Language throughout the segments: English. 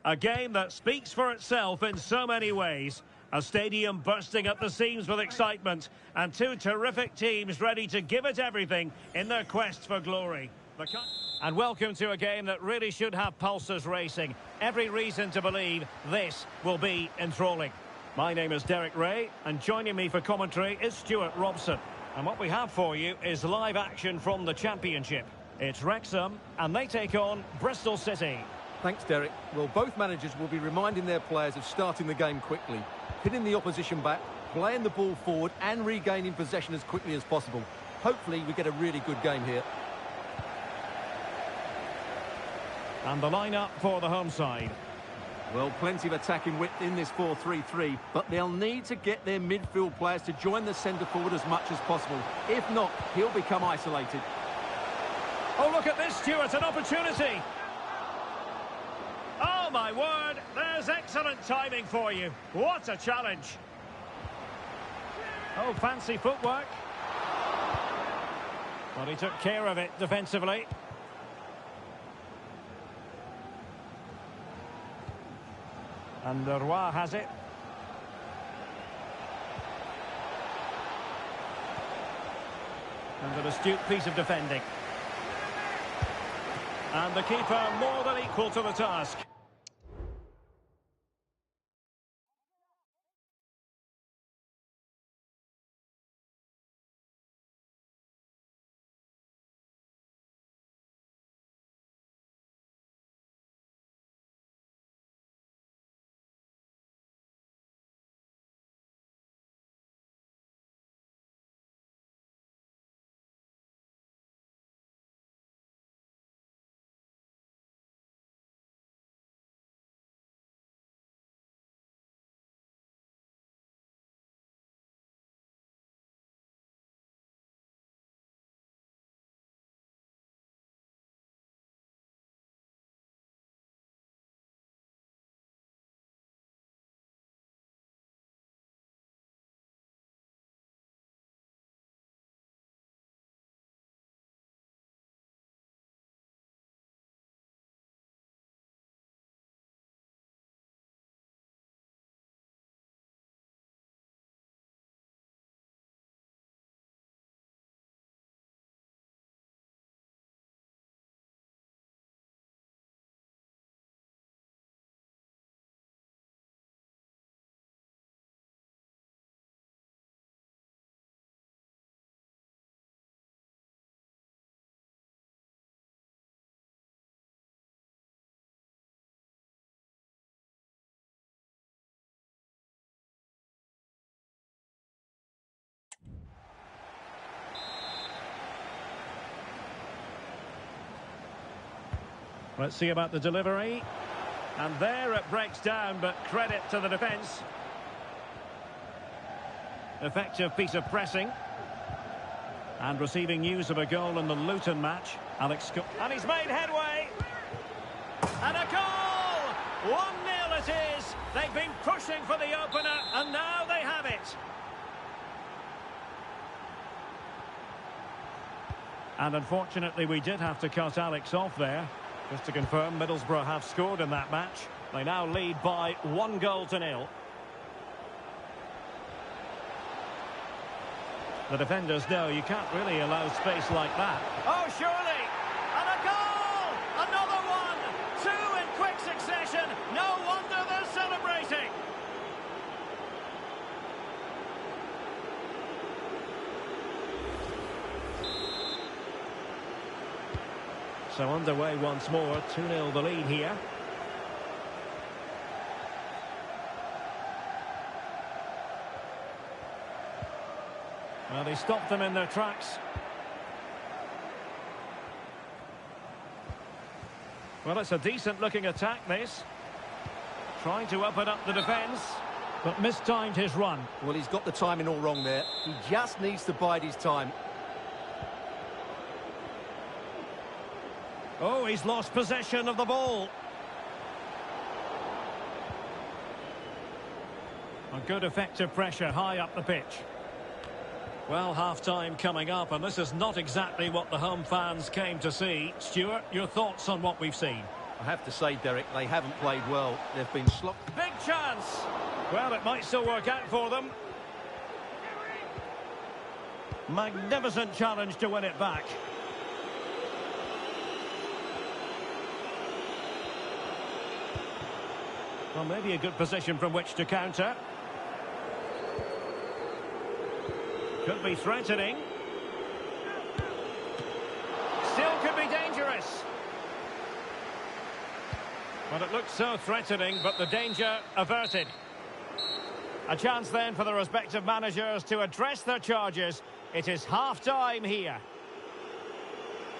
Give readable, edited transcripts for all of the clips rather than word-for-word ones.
A game that speaks for itself in so many ways. A stadium bursting at the seams with excitement, and two terrific teams ready to give it everything in their quest for glory. And welcome to a game that really should have pulses racing. Every reason to believe this will be enthralling. My name is Derek Ray, and joining me for commentary is Stuart Robson. And what we have for you is live action from the Championship. It's Wrexham, and they take on Bristol City. Thanks, Derek. Well, both managers will be reminding their players of starting the game quickly, hitting the opposition back, playing the ball forward and regaining possession as quickly as possible. Hopefully we get a really good game here. And the lineup for the home side. Well, plenty of attacking width in this 4-3-3, but they'll need to get their midfield players to join the centre forward as much as possible. If not, he'll become isolated. Oh, look at this, Stuart, an opportunity. Oh, my word, there's excellent timing for you. What a challenge. Oh, fancy footwork. But he took care of it defensively. And Roy has it. And an astute piece of defending. And the keeper more than equal to the task. Let's see about the delivery. And there it breaks down, but credit to the defence. Effective piece of pressing. And receiving news of a goal in the Luton match. And he's made headway. And a goal! 1-0 it is. They've been pushing for the opener, and now they have it. And unfortunately, we did have to cut Alex off there. Just to confirm, Middlesbrough have scored in that match. They now lead by 1-0. The defenders know you can't really allow space like that. Oh, surely! And a goal! Another one! Two in quick succession. No wonder they're celebrating. So underway once more, 2-0 the lead here. Well, they stopped them in their tracks. Well, it's a decent-looking attack, this. Trying to open up the defence, but mistimed his run. Well, he's got the timing all wrong there. He just needs to bide his time. Oh, he's lost possession of the ball. A good effective pressure high up the pitch. Well, half-time coming up, and this is not exactly what the home fans came to see. Stuart, your thoughts on what we've seen? I have to say, Derek, they haven't played well. They've been Big chance! Well, it might still work out for them. Magnificent challenge to win it back. Well, maybe a good position from which to counter. Could be threatening. Still could be dangerous. Well, it looked so threatening, but the danger averted. A chance then for the respective managers to address their charges. It is half-time here.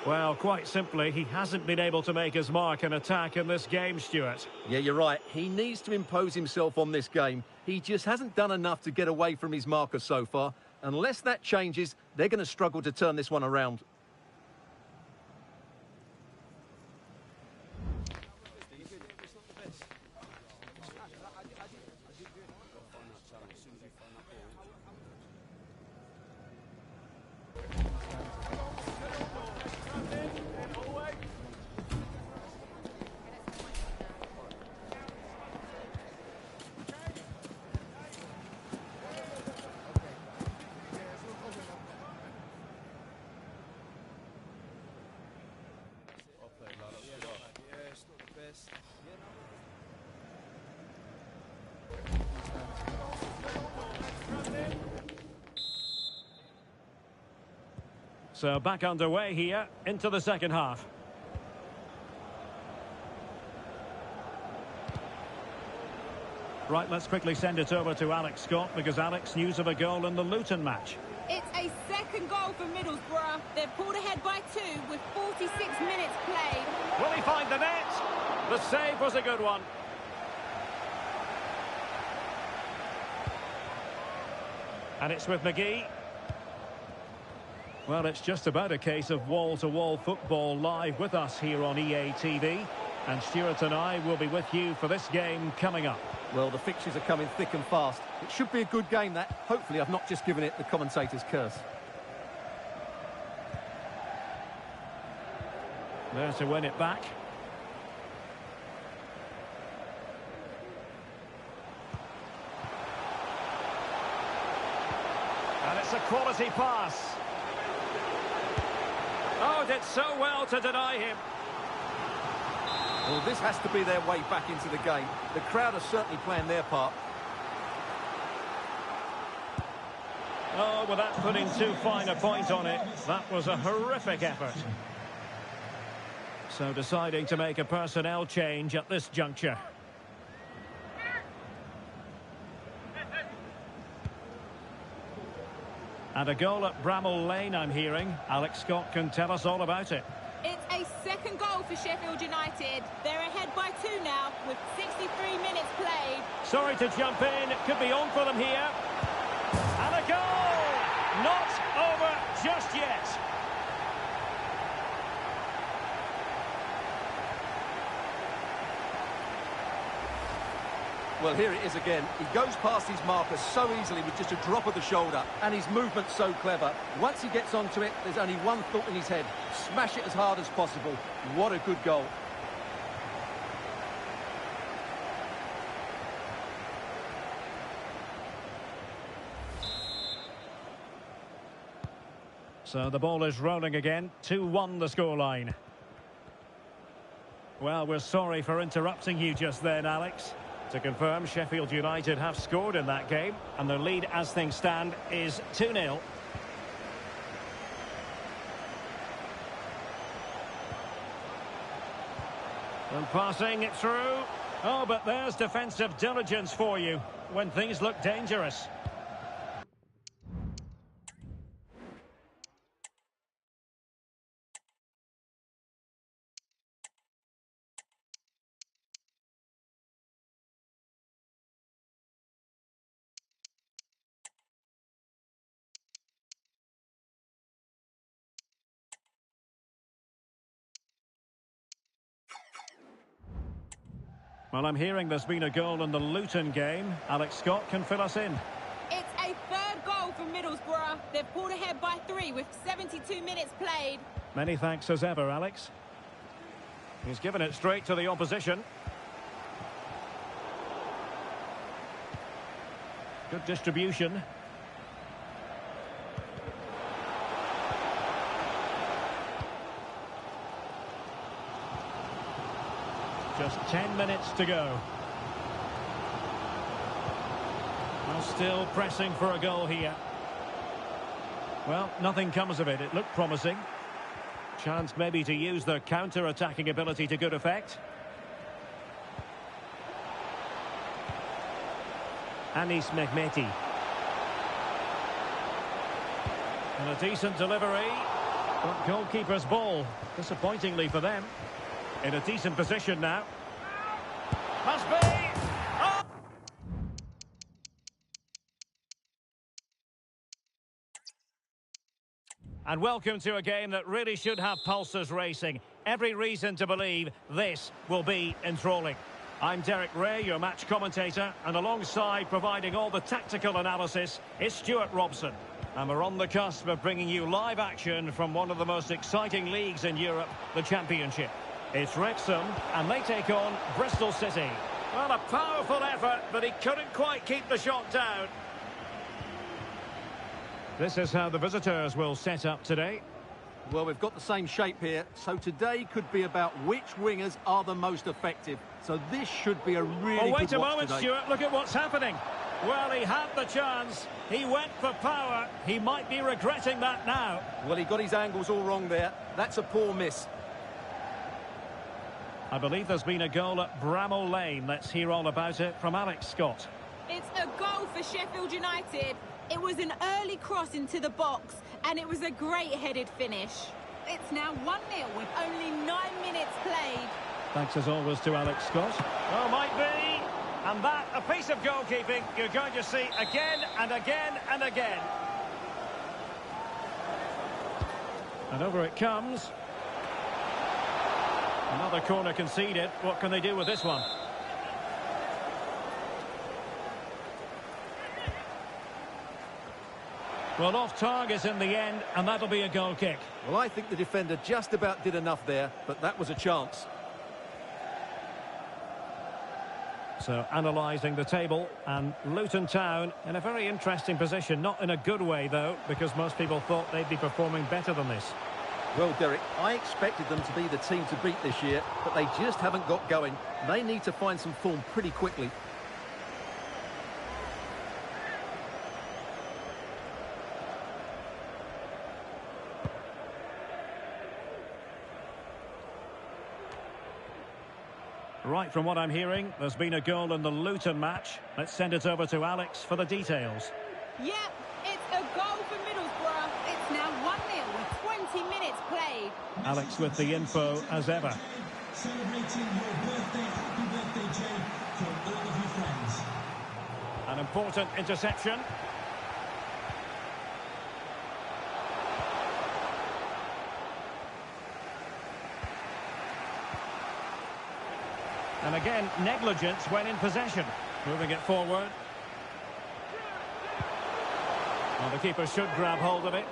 Well, quite simply, he hasn't been able to make his mark and attack in this game, Stuart. Yeah, you're right. He needs to impose himself on this game. He just hasn't done enough to get away from his marker so far. Unless that changes, they're going to struggle to turn this one around. So back underway here into the second half. Right, let's quickly send it over to Alex Scott, because Alex, news of a goal in the Luton match. It's a second goal for Middlesbrough. They're pulled ahead by 2 with 46 minutes played. Will he find the net? The save was a good one. And it's with McGee. Well, it's just about a case of wall-to-wall football live with us here on EA TV. And Stuart and I will be with you for this game coming up. Well, the fixtures are coming thick and fast. It should be a good game, that. Hopefully, I've not just given it the commentator's curse. There to win it back. And it's a quality pass. Oh, did so well to deny him. Well, this has to be their way back into the game. The crowd are certainly playing their part. Oh, without putting too fine a point on it, that was a horrific effort. So deciding to make a personnel change at this juncture. And a goal at Bramall Lane, I'm hearing. Alex Scott can tell us all about it. It's a second goal for Sheffield United. They're ahead by 2 now with 63 minutes played. Sorry to jump in. It could be on for them here. And a goal! Not over just yet. Well, here it is again. He goes past his marker so easily with just a drop of the shoulder, and his movement's so clever. Once he gets onto it, there's only one thought in his head: smash it as hard as possible. What a good goal. So the ball is rolling again. 2-1 the scoreline. Well, we're sorry for interrupting you just then, Alex. To confirm, Sheffield United have scored in that game, and their lead as things stand is 2-0. And passing it through. Oh, but there's defensive diligence for you when things look dangerous. Well, I'm hearing there's been a goal in the Luton game. Alex Scott can fill us in. It's a third goal for Middlesbrough. They've pulled ahead by 3 with 72 minutes played. Many thanks as ever, Alex. He's given it straight to the opposition. Good distribution. Just 10 minutes to go. Well, still pressing for a goal here. Well, nothing comes of it. It looked promising. Chance maybe to use their counter-attacking ability to good effect. Anis Mehmeti. And a decent delivery. But goalkeeper's ball, disappointingly for them. In a decent position now. Must be! Oh! And welcome to a game that really should have pulses racing. Every reason to believe this will be enthralling. I'm Derek Ray, your match commentator, and alongside providing all the tactical analysis is Stuart Robson. And we're on the cusp of bringing you live action from one of the most exciting leagues in Europe, the Championship. It's Wrexham, and they take on Bristol City. Well, a powerful effort, but he couldn't quite keep the shot down. This is how the visitors will set up today. Well, we've got the same shape here, so today could be about which wingers are the most effective. So this should be a really wait good a watch moment, today. Stuart, look at what's happening. Well, he had the chance, he went for power, he might be regretting that now. Well, he got his angles all wrong there. That's a poor miss. I believe there's been a goal at Bramall Lane. Let's hear all about it from Alex Scott. It's a goal for Sheffield United. It was an early cross into the box, and it was a great headed finish. It's now 1-0 with only 9 minutes played. Thanks as always to Alex Scott. Oh, might be. And that, a piece of goalkeeping you're going to see again and again and again. And over it comes. Another corner conceded. What can they do with this one? Well, off target in the end, and that'll be a goal kick. Well, I think the defender just about did enough there, but that was a chance. So, analysing the table, and Luton Town in a very interesting position. Not in a good way, though, because most people thought they'd be performing better than this. Well, Derek, I expected them to be the team to beat this year, but they just haven't got going. They need to find some form pretty quickly. Right, from what I'm hearing, there's been a goal in the Luton match. Let's send it over to Alex for the details. Yep, it's a goal for Middlesbrough. It's now 1-0 with 20 minutes played. Alex with the info as ever. Celebrating your birthday, happy birthday, Jay, from all of your friends. An important interception. And again, negligence when in possession. Moving it forward. Well, the keeper should grab hold of it.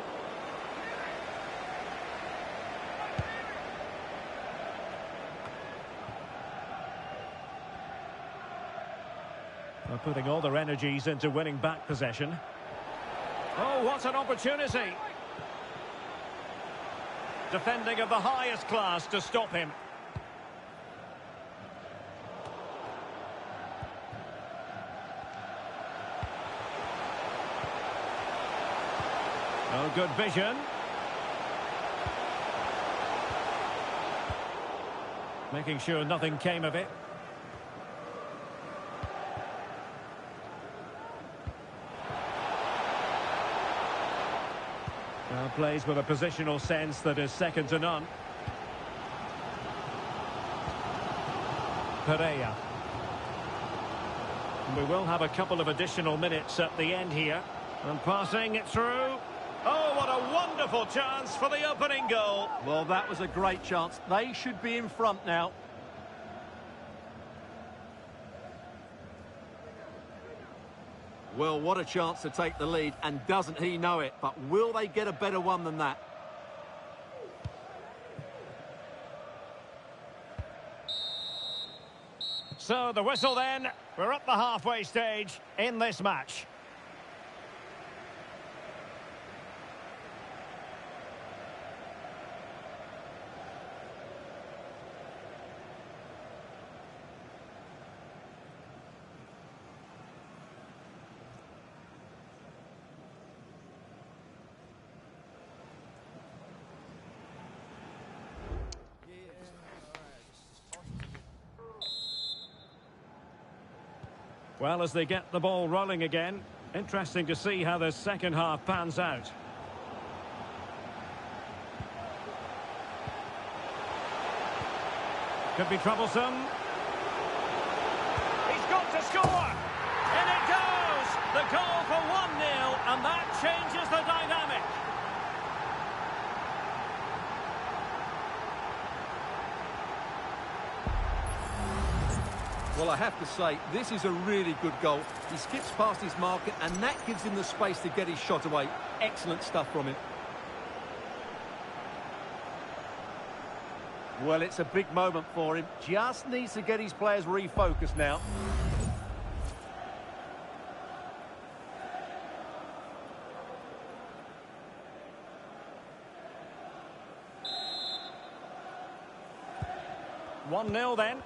They're putting all their energies into winning back possession. Oh, what an opportunity! Defending of the highest class to stop him. Oh, good vision. Making sure nothing came of it. Well, plays with a positional sense that is second to none. Pereira. And we will have a couple of additional minutes at the end here. And passing it through. Oh, what a wonderful chance for the opening goal. Well, that was a great chance. They should be in front now. Well, what a chance to take the lead, and doesn't he know it? But will they get a better one than that? So the whistle then. We're up the halfway stage in this match. Well, as they get the ball rolling again, interesting to see how the second half pans out. Could be troublesome. He's got to score! In it goes! The goal for 1-0, and that changes the dynamic. Well, I have to say, this is a really good goal. He skips past his marker, and that gives him the space to get his shot away. Excellent stuff from him. Well, it's a big moment for him. Just needs to get his players refocused now. One 0 then.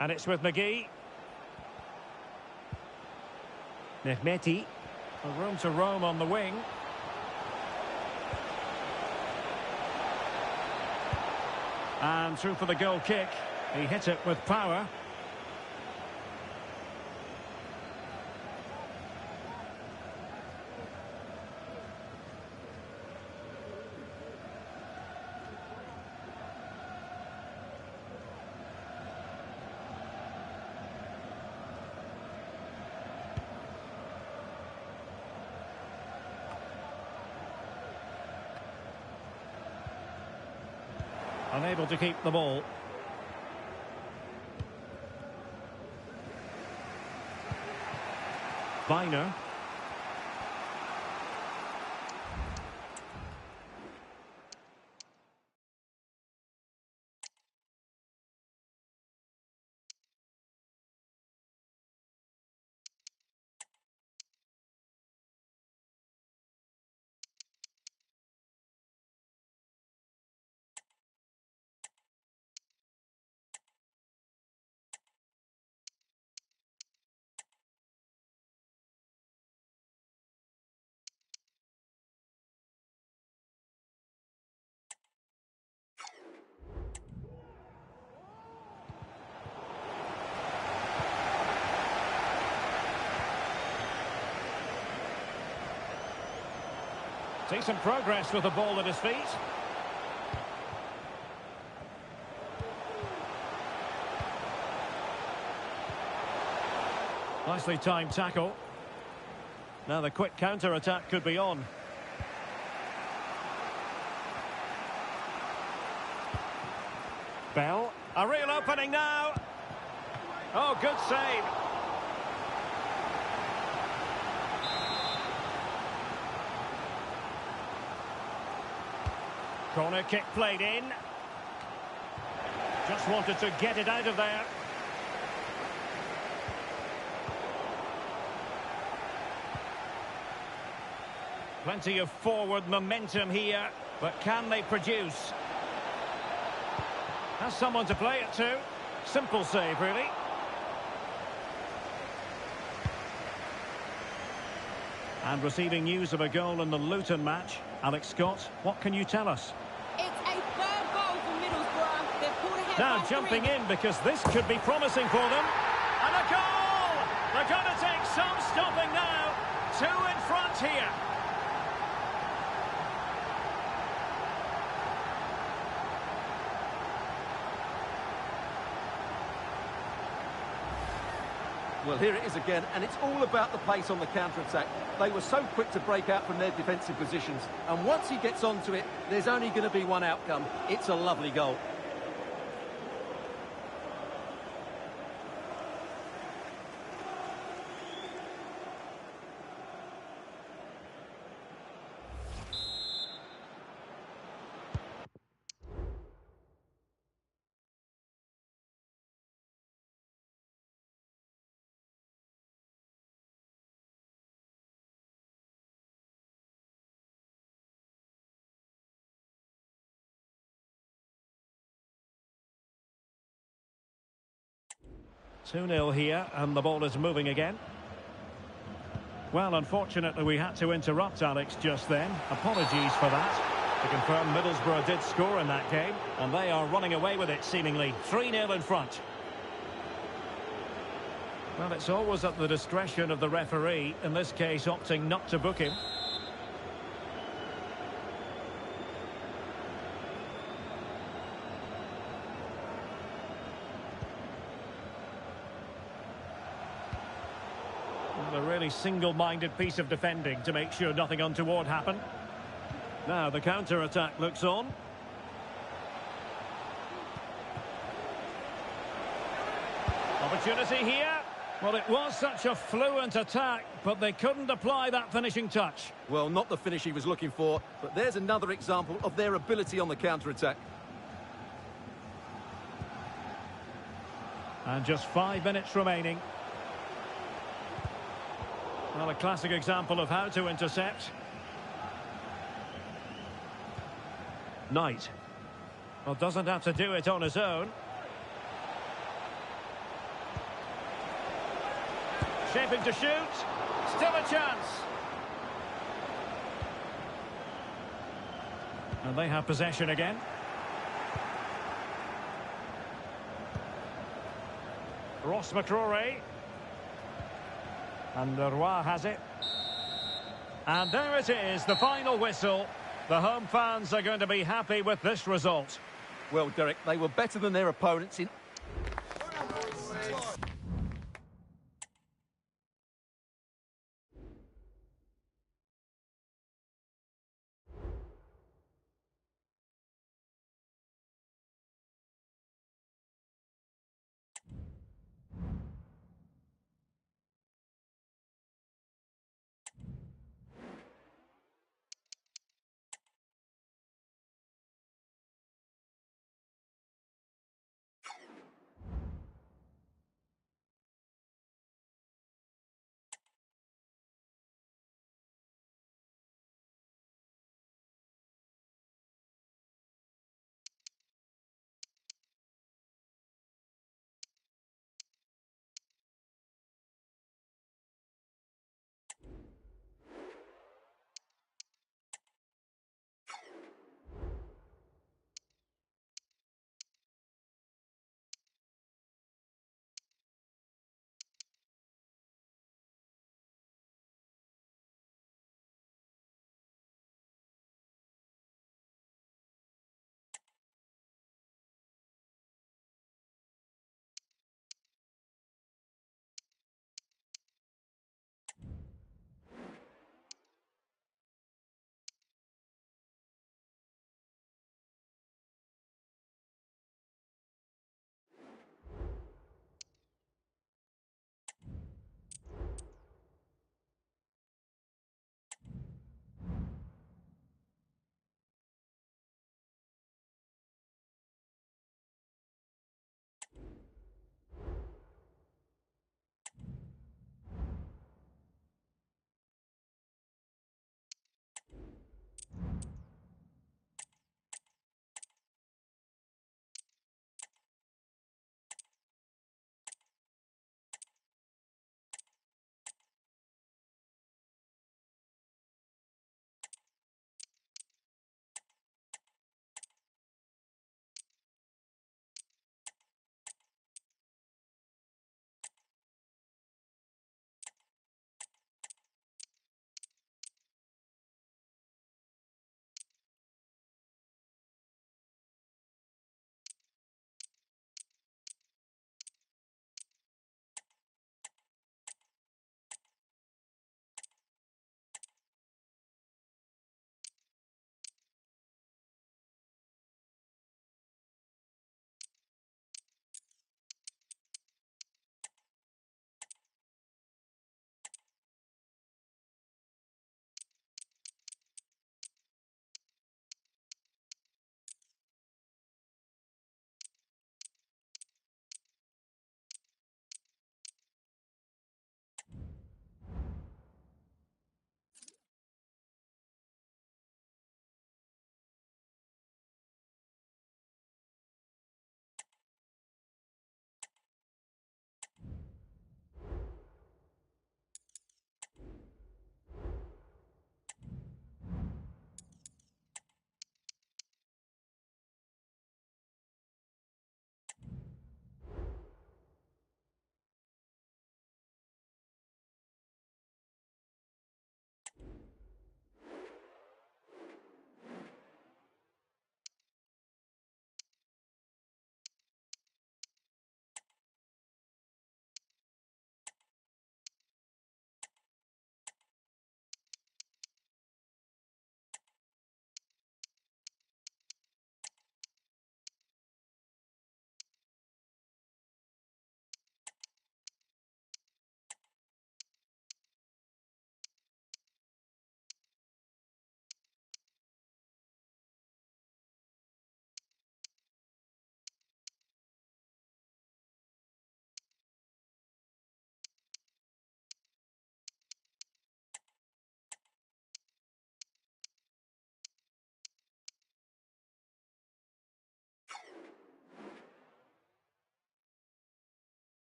And it's with McGee. Mehmeti. A room to roam on the wing. And through for the goal kick. He hit it with power. Unable to keep the ball. Viner. Decent progress with the ball at his feet. Nicely timed tackle. Now the quick counter-attack could be on. Bell. A real opening now. Oh, good save. Corner kick played in. Just wanted to get it out of there. Plenty of forward momentum here, but can they produce? Has someone to play it to. Simple save, really. And receiving news of a goal in the Luton match. Alex Scott, what can you tell us? It's a third goal for Middlesbrough. They've pulled ahead Now by jumping 3. in because this could be promising for them. And a goal! They're going to take some stopping now. 2 in front here. Well, here it is again, and it's all about the pace on the counter-attack. They were so quick to break out from their defensive positions, and once he gets onto it, there's only going to be one outcome. It's a lovely goal. 2-0 here, and the ball is moving again. Well, unfortunately, we had to interrupt Alex just then. Apologies for that. To confirm, Middlesbrough did score in that game, and they are running away with it, seemingly. 3-0 in front. Well, it's always at the discretion of the referee, in this case opting not to book him. A really single-minded piece of defending to make sure nothing untoward happened. Now the counter-attack looks on. Opportunity here. Well, it was such a fluent attack, but they couldn't apply that finishing touch. Well, not the finish he was looking for, but there's another example of their ability on the counter-attack. And just 5 minutes remaining. Well, a classic example of how to intercept. Knight. Well, doesn't have to do it on his own. Shaping to shoot. Still a chance. And they have possession again. Ross McCrory. And Roy has it. And there it is, the final whistle. The home fans are going to be happy with this result. Well, Derek, they were better than their opponents in...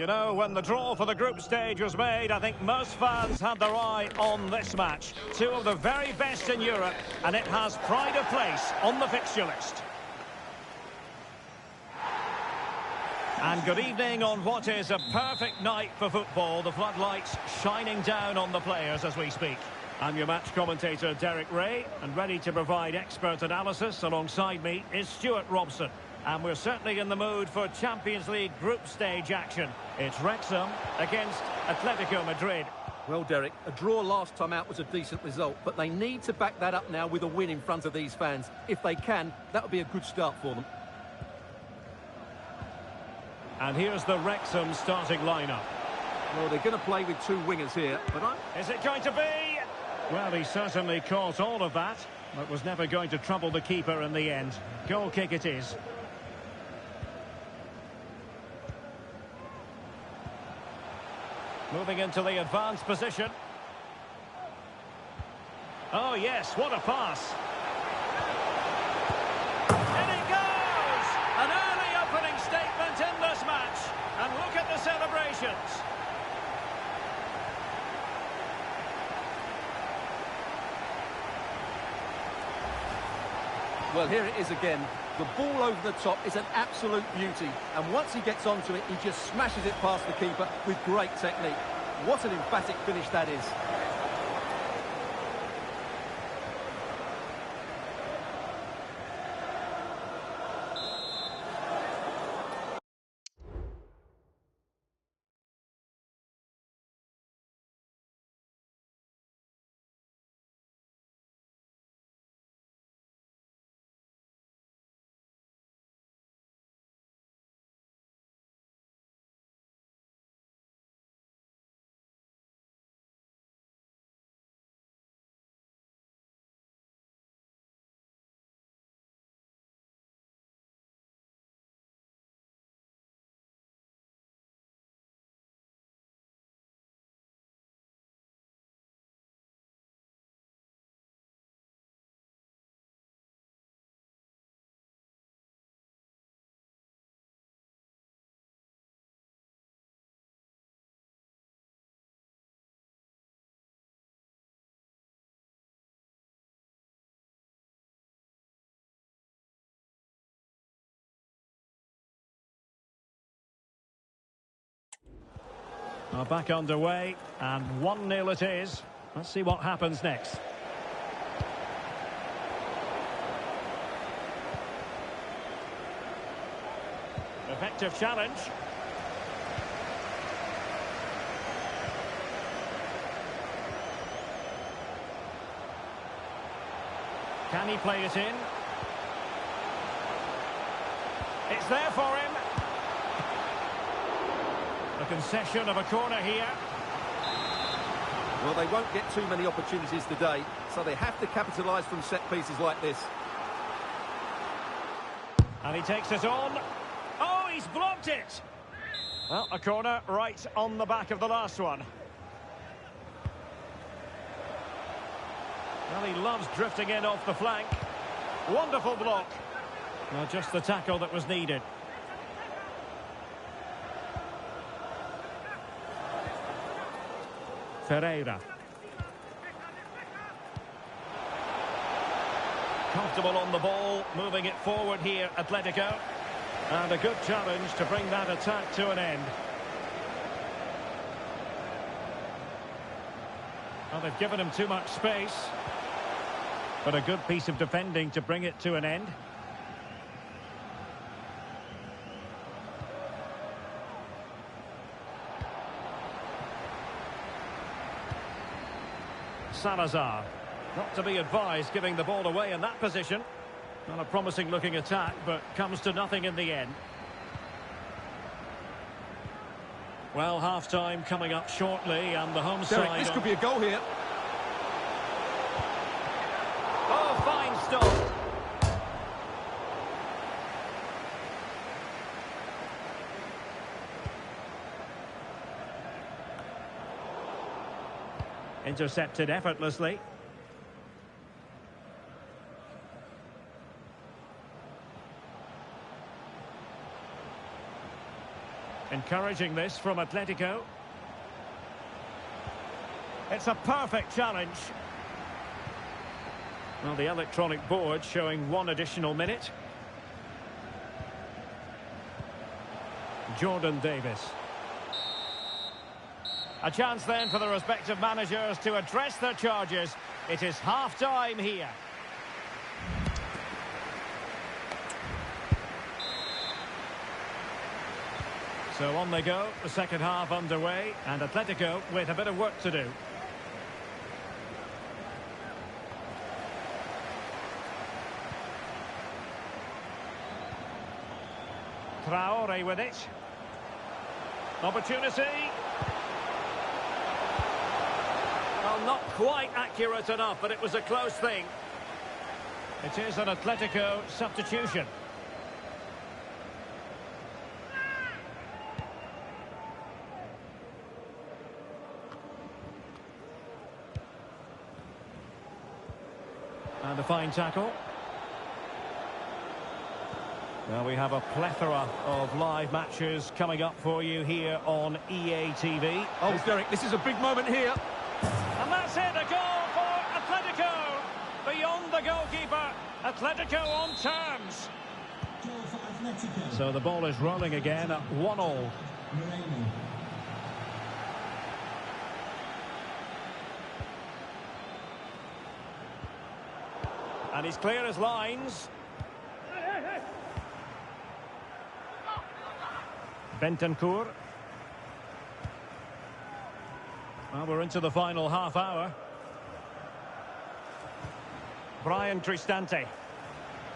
You know, when the draw for the group stage was made, I think most fans had their eye on this match. Two of the very best in Europe, and it has pride of place on the fixture list. And good evening on what is a perfect night for football. The floodlights shining down on the players as we speak. I'm your match commentator, Derek Ray, and ready to provide expert analysis alongside me is Stuart Robson. And we're certainly in the mood for Champions League group stage action. It's Wrexham against Atletico Madrid. Well, Derek, a draw last time out was a decent result, but they need to back that up now with a win in front of these fans. If they can, that would be a good start for them. And here's the Wrexham starting lineup. Well, they're going to play with two wingers here, but Is it going to be? Well, he certainly caught all of that, but was never going to trouble the keeper in the end. Goal kick it is. Moving into the advanced position. Oh, yes, what a pass. In it goes! An early opening statement in this match. And look at the celebrations. well, here it is again. The ball over the top is an absolute beauty, and once he gets onto it, he just smashes it past the keeper with great technique. What an emphatic finish that is. Are back underway, and 1-0 it is. Let's see what happens next. Effective challenge. Can he play it in? It's there for him. A concession of a corner here. Well, they won't get too many opportunities today, so they have to capitalise from set pieces like this. And he takes it on. Oh, he's blocked it! Well, a corner right on the back of the last one. Well, he loves drifting in off the flank. Wonderful block. Well, just the tackle that was needed. Ferreira. Comfortable on the ball, moving it forward here, Atletico. And a good challenge to bring that attack to an end. Well, they've given him too much space. But a good piece of defending to bring it to an end. Salazar. Not to be advised giving the ball away in that position. Not a promising looking attack, but comes to nothing in the end. Well, half-time coming up shortly, and the home Derek, side... this could be a goal here. Oh, fine stop. Intercepted effortlessly. Encouraging this from Atletico. It's a perfect challenge. Well, the electronic board showing 1 additional minute. Jordan Davis. A chance then for the respective managers to address their charges. It is half-time here. So on they go, the second half underway, and Atletico with a bit of work to do. Traore with it. Opportunity. Well, not quite accurate enough, but it was a close thing. It is an Atletico substitution. And a fine tackle. Well, we have a plethora of live matches coming up for you here on EA TV. Oh, Derek, this is a big moment here. And that's it, a goal for Atletico. Beyond the goalkeeper, Atletico on terms. Goal for Atletico. So the ball is rolling again at 1-1. Moreno. And he's clear as lines. Bentancur. Well, we're into the final half hour. Brian Cristante.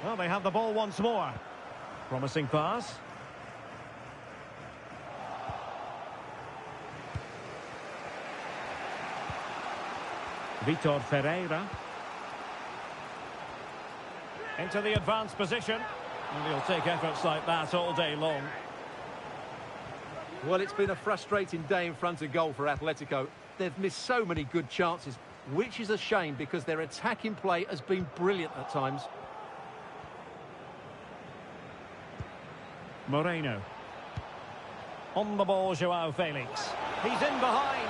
Well, they have the ball once more. Promising pass. Vitor Ferreira. Into the advanced position. And he'll take efforts like that all day long. Well, it's been a frustrating day in front of goal for Atletico. They've missed so many good chances, which is a shame because their attacking play has been brilliant at times. Moreno. On the ball, Joao Felix. He's in behind.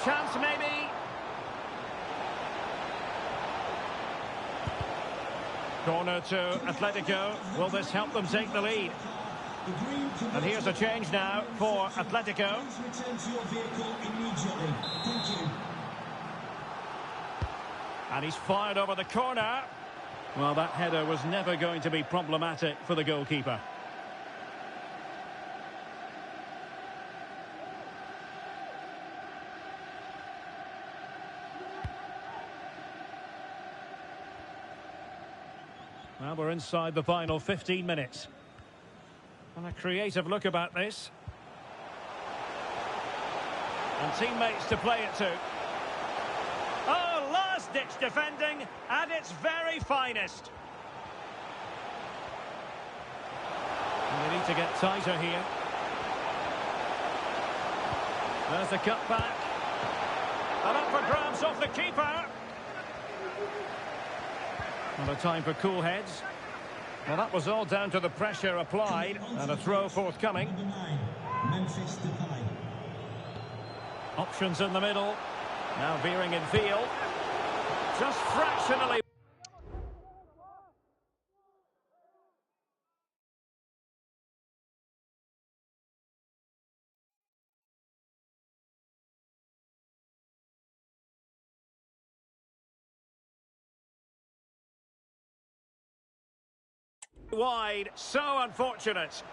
Chance maybe. Corner to Atletico. Will this help them take the lead? And here's a change now for Atletico. Please return to your vehicle immediately. Thank you. And he's fired over the corner. Well, that header was never going to be problematic for the goalkeeper. Well, we're inside the final 15 minutes. And a creative look about this. And teammates to play it to. Oh, last-ditch defending at its very finest. And they need to get tighter here. There's the cut back. And up for grabs off the keeper. And a time for cool heads. Well, that was all down to the pressure applied and a throw forthcoming. Number 9, Memphis Depay. Options in the middle. Now veering in field. Just fractionally. Wide, so unfortunate.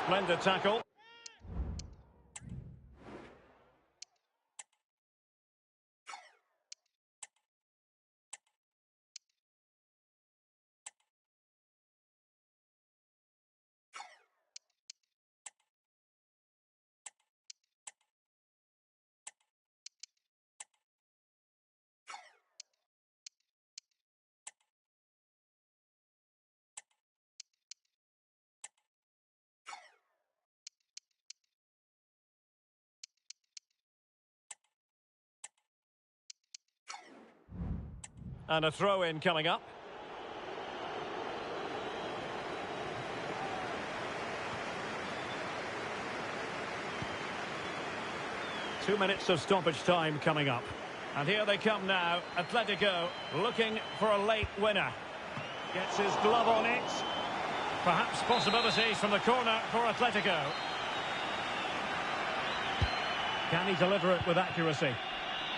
Splendid tackle. And a throw-in coming up. Two minutes of stoppage time coming up. And here they come now. Atletico looking for a late winner. Gets his glove on it. Perhaps possibilities from the corner for Atletico. Can he deliver it with accuracy?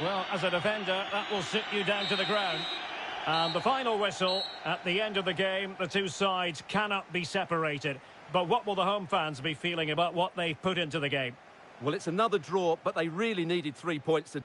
Well, as a defender, that will sit you down to the ground. And the final whistle at the end of the game. The two sides cannot be separated. But what will the home fans be feeling about what they've put into the game? Well, it's another draw, but they really needed 3 points to...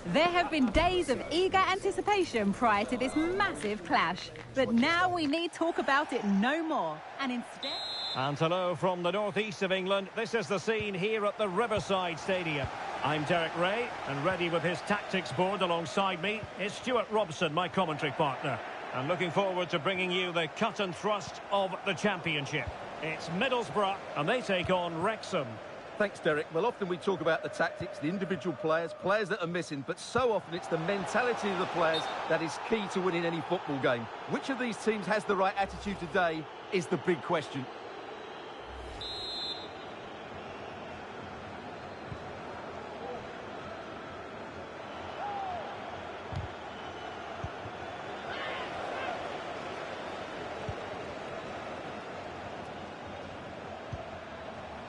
There have been days of eager anticipation prior to this massive clash. But now we need talk about it no more. And instead... And hello from the northeast of England. This is the scene here at the Riverside Stadium. I'm Derek Ray, and ready with his tactics board alongside me is Stuart Robson, my commentary partner. And looking forward to bringing you the cut and thrust of the championship. It's Middlesbrough, and they take on Wrexham. Thanks, Derek. Well, often we talk about the tactics, the individual players that are missing, but so often it's the mentality of the players that is key to winning any football game. Which of these teams has the right attitude today is the big question.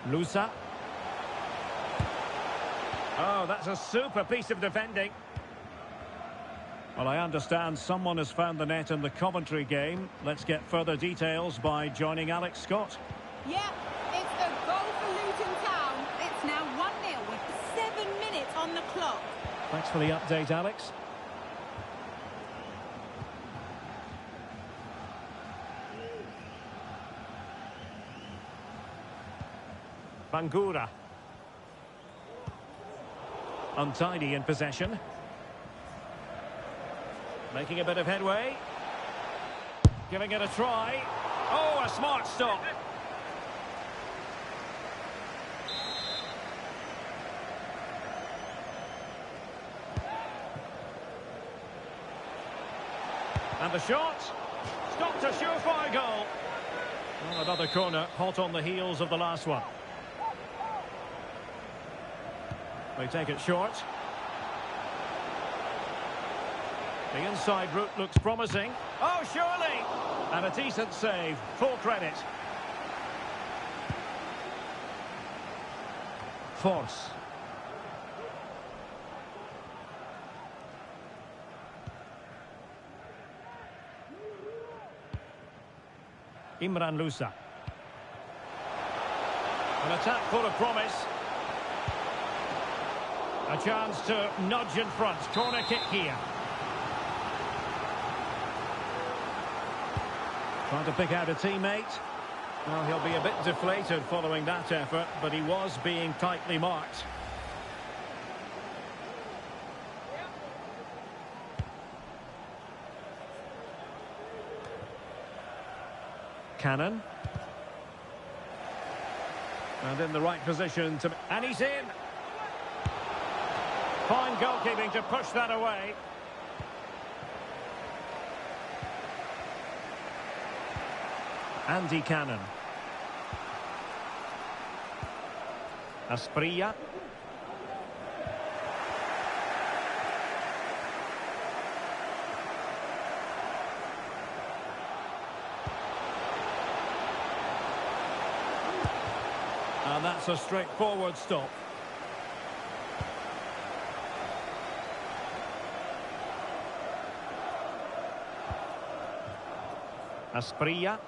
Lusa. Oh, that's a super piece of defending. Well, I understand someone has found the net in the Coventry game. Let's get further details by joining Alex Scott. Yeah, Thanks for the update, Alex. Bangura. Untidy in possession. Making a bit of headway. Giving it a try. Oh, a smart stop. And the shot. Stopped a surefire goal. Well, another corner, hot on the heels of the last one. They take it short. The inside route looks promising. Oh, surely! And a decent save. Full credit. Force. Imran Lusa. An attack full of promise. A chance to nudge in front. Corner kick here. Trying to pick out a teammate. Well, he'll be a bit deflated following that effort, but he was being tightly marked. Cannon. And in the right position to... And he's in! Fine goalkeeping to push that away. Andy Cannon. Asprilla. And that's a straightforward stop. Asprilla.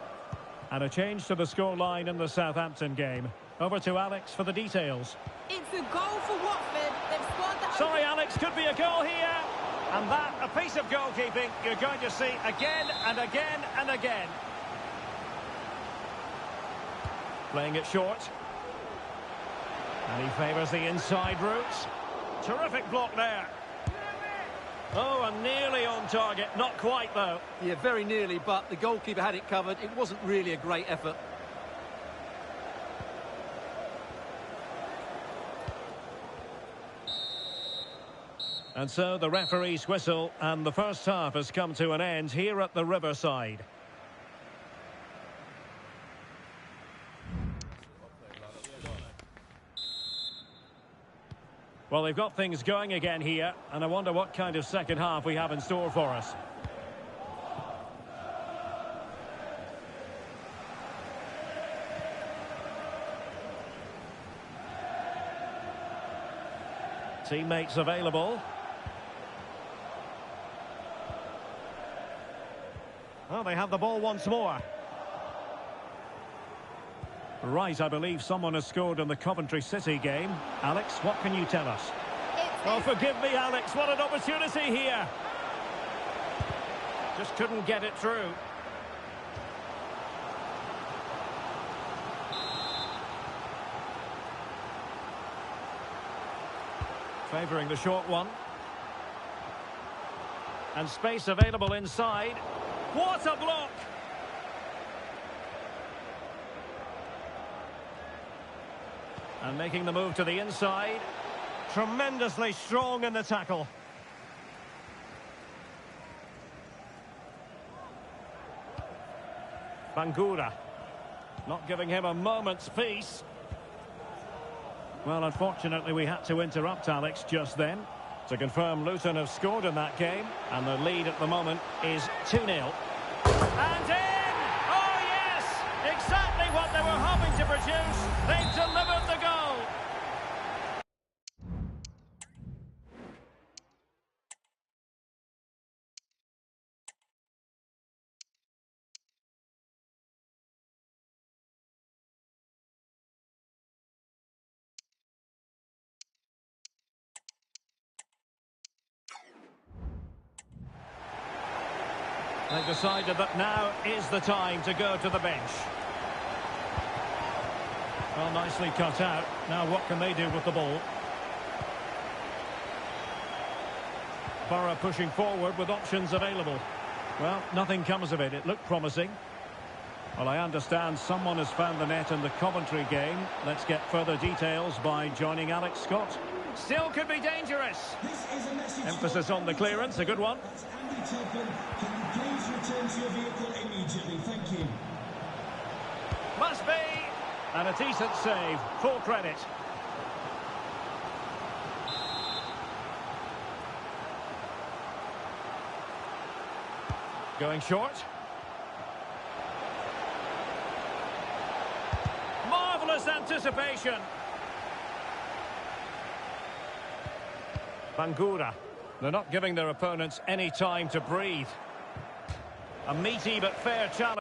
And a change to the scoreline in the Southampton game. Over to Alex for the details. It's a goal for Watford. They've scored the... Sorry, Alex, could be a goal here. And that, a piece of goalkeeping you're going to see again and again and again. Playing it short. And he favours the inside route. Terrific block there. Oh, and nearly on target. Not quite, though. Yeah, very nearly, but the goalkeeper had it covered. It wasn't really a great effort. And so the referee's whistle, and the first half has come to an end here at the Riverside. Well, they've got things going again here, and I wonder what kind of second half we have in store for us. Teammates available. Well, they have the ball once more. Right, I believe someone has scored in the Coventry City game. Alex, what can you tell us? Oh, forgive me, Alex. What an opportunity here. Just couldn't get it through. Favouring the short one. And space available inside. What a block! And making the move to the inside. Tremendously strong in the tackle. Bangura. Not giving him a moment's peace. Well, unfortunately, we had to interrupt Alex just then to confirm Luton have scored in that game. And the lead at the moment is 2-0. And in! Oh, yes! Exactly what they were hoping to produce. They've delivered the goal. They've decided that now is the time to go to the bench. Well, nicely cut out. Now what can they do with the ball? Borough pushing forward with options available. Well, nothing comes of it. It looked promising. Well, I understand someone has found the net in the Coventry game. Let's get further details by joining Alex Scott. Still could be dangerous. Emphasis on the clearance, a good one. That's Andy Tilton. Can you please return to your vehicle immediately? Thank you. Must be. And a decent save. Full credit. Going short. Marvellous anticipation. Bangura. They're not giving their opponents any time to breathe. A meaty but fair challenge.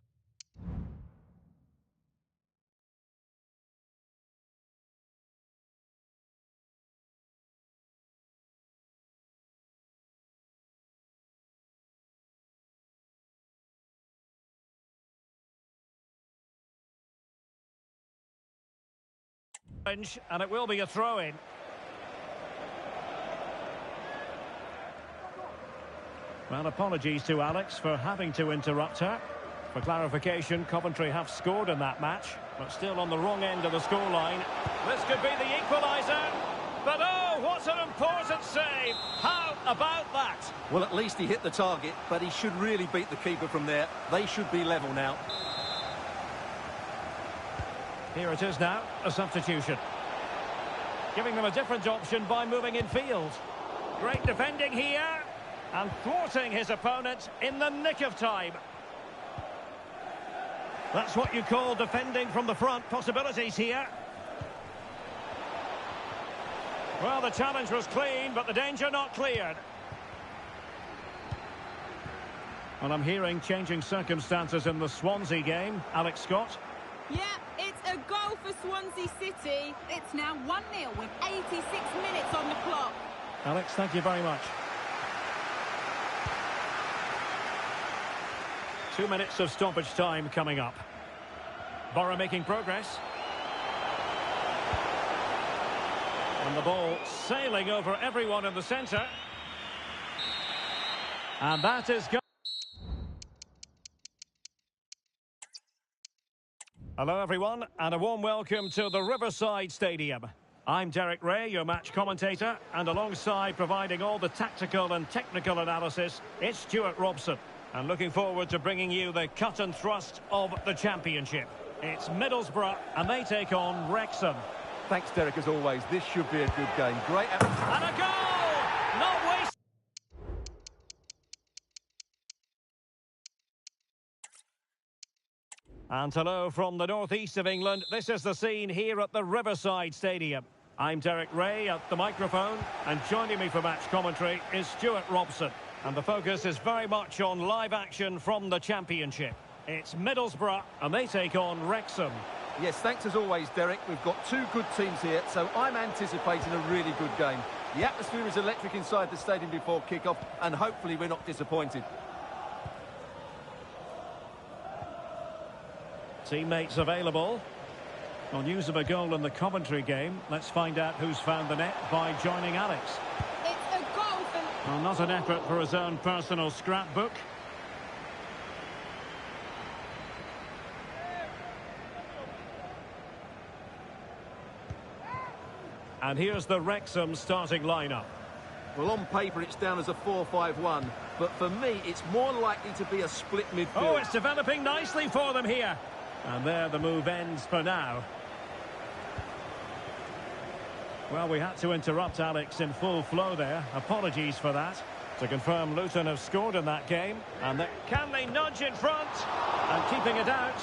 And it will be a throw-in. Well, apologies to Alex for having to interrupt her. For clarification, Coventry have scored in that match, but still on the wrong end of the scoreline. This could be the equaliser. But oh, what an important save! How about that? Well, at least he hit the target, but he should really beat the keeper from there. They should be level now. Here it is now, a substitution. Giving them a different option by moving in field. Great defending here. And thwarting his opponent in the nick of time. That's what you call defending from the front. Possibilities here. Well, the challenge was clean, but the danger not cleared. And I'm hearing changing circumstances in the Swansea game. Alex Scott. Yeah, it's a goal for Swansea City. It's now 1-0 with 86 minutes on the clock. Alex, thank you very much. 2 minutes of stoppage time coming up. Borough making progress. And the ball sailing over everyone in the centre. And that is go. Hello everyone, and a warm welcome to the Riverside Stadium. I'm Derek Ray, your match commentator, and alongside providing all the tactical and technical analysis, it's Stuart Robson. And looking forward to bringing you the cut and thrust of the championship. It's Middlesbrough, and they take on Wrexham. Thanks, Derek, as always. This should be a good game. Great atmosphere. And a goal! Not wasted. And hello from the northeast of England. This is the scene here at the Riverside Stadium. I'm Derek Ray at the microphone, and joining me for match commentary is Stuart Robson. And the focus is very much on live action from the championship. It's Middlesbrough, and they take on Wrexham. Yes, thanks as always, Derek. We've got two good teams here, so I'm anticipating a really good game. The atmosphere is electric inside the stadium before kick-off, and hopefully we're not disappointed. Teammates available. Well, news of a goal in the Coventry game. Let's find out who's found the net by joining Alex. It's a goal for... Well, not an effort for his own personal scrapbook. And here's the Wrexham starting lineup. Well, on paper, it's down as a 4-5-1, but for me, it's more likely to be a split midfield. Oh, it's developing nicely for them here. And there the move ends for now. Well, we had to interrupt Alex in full flow there. Apologies for that. To confirm, Luton have scored in that game. And can they nudge in front? And keeping it out.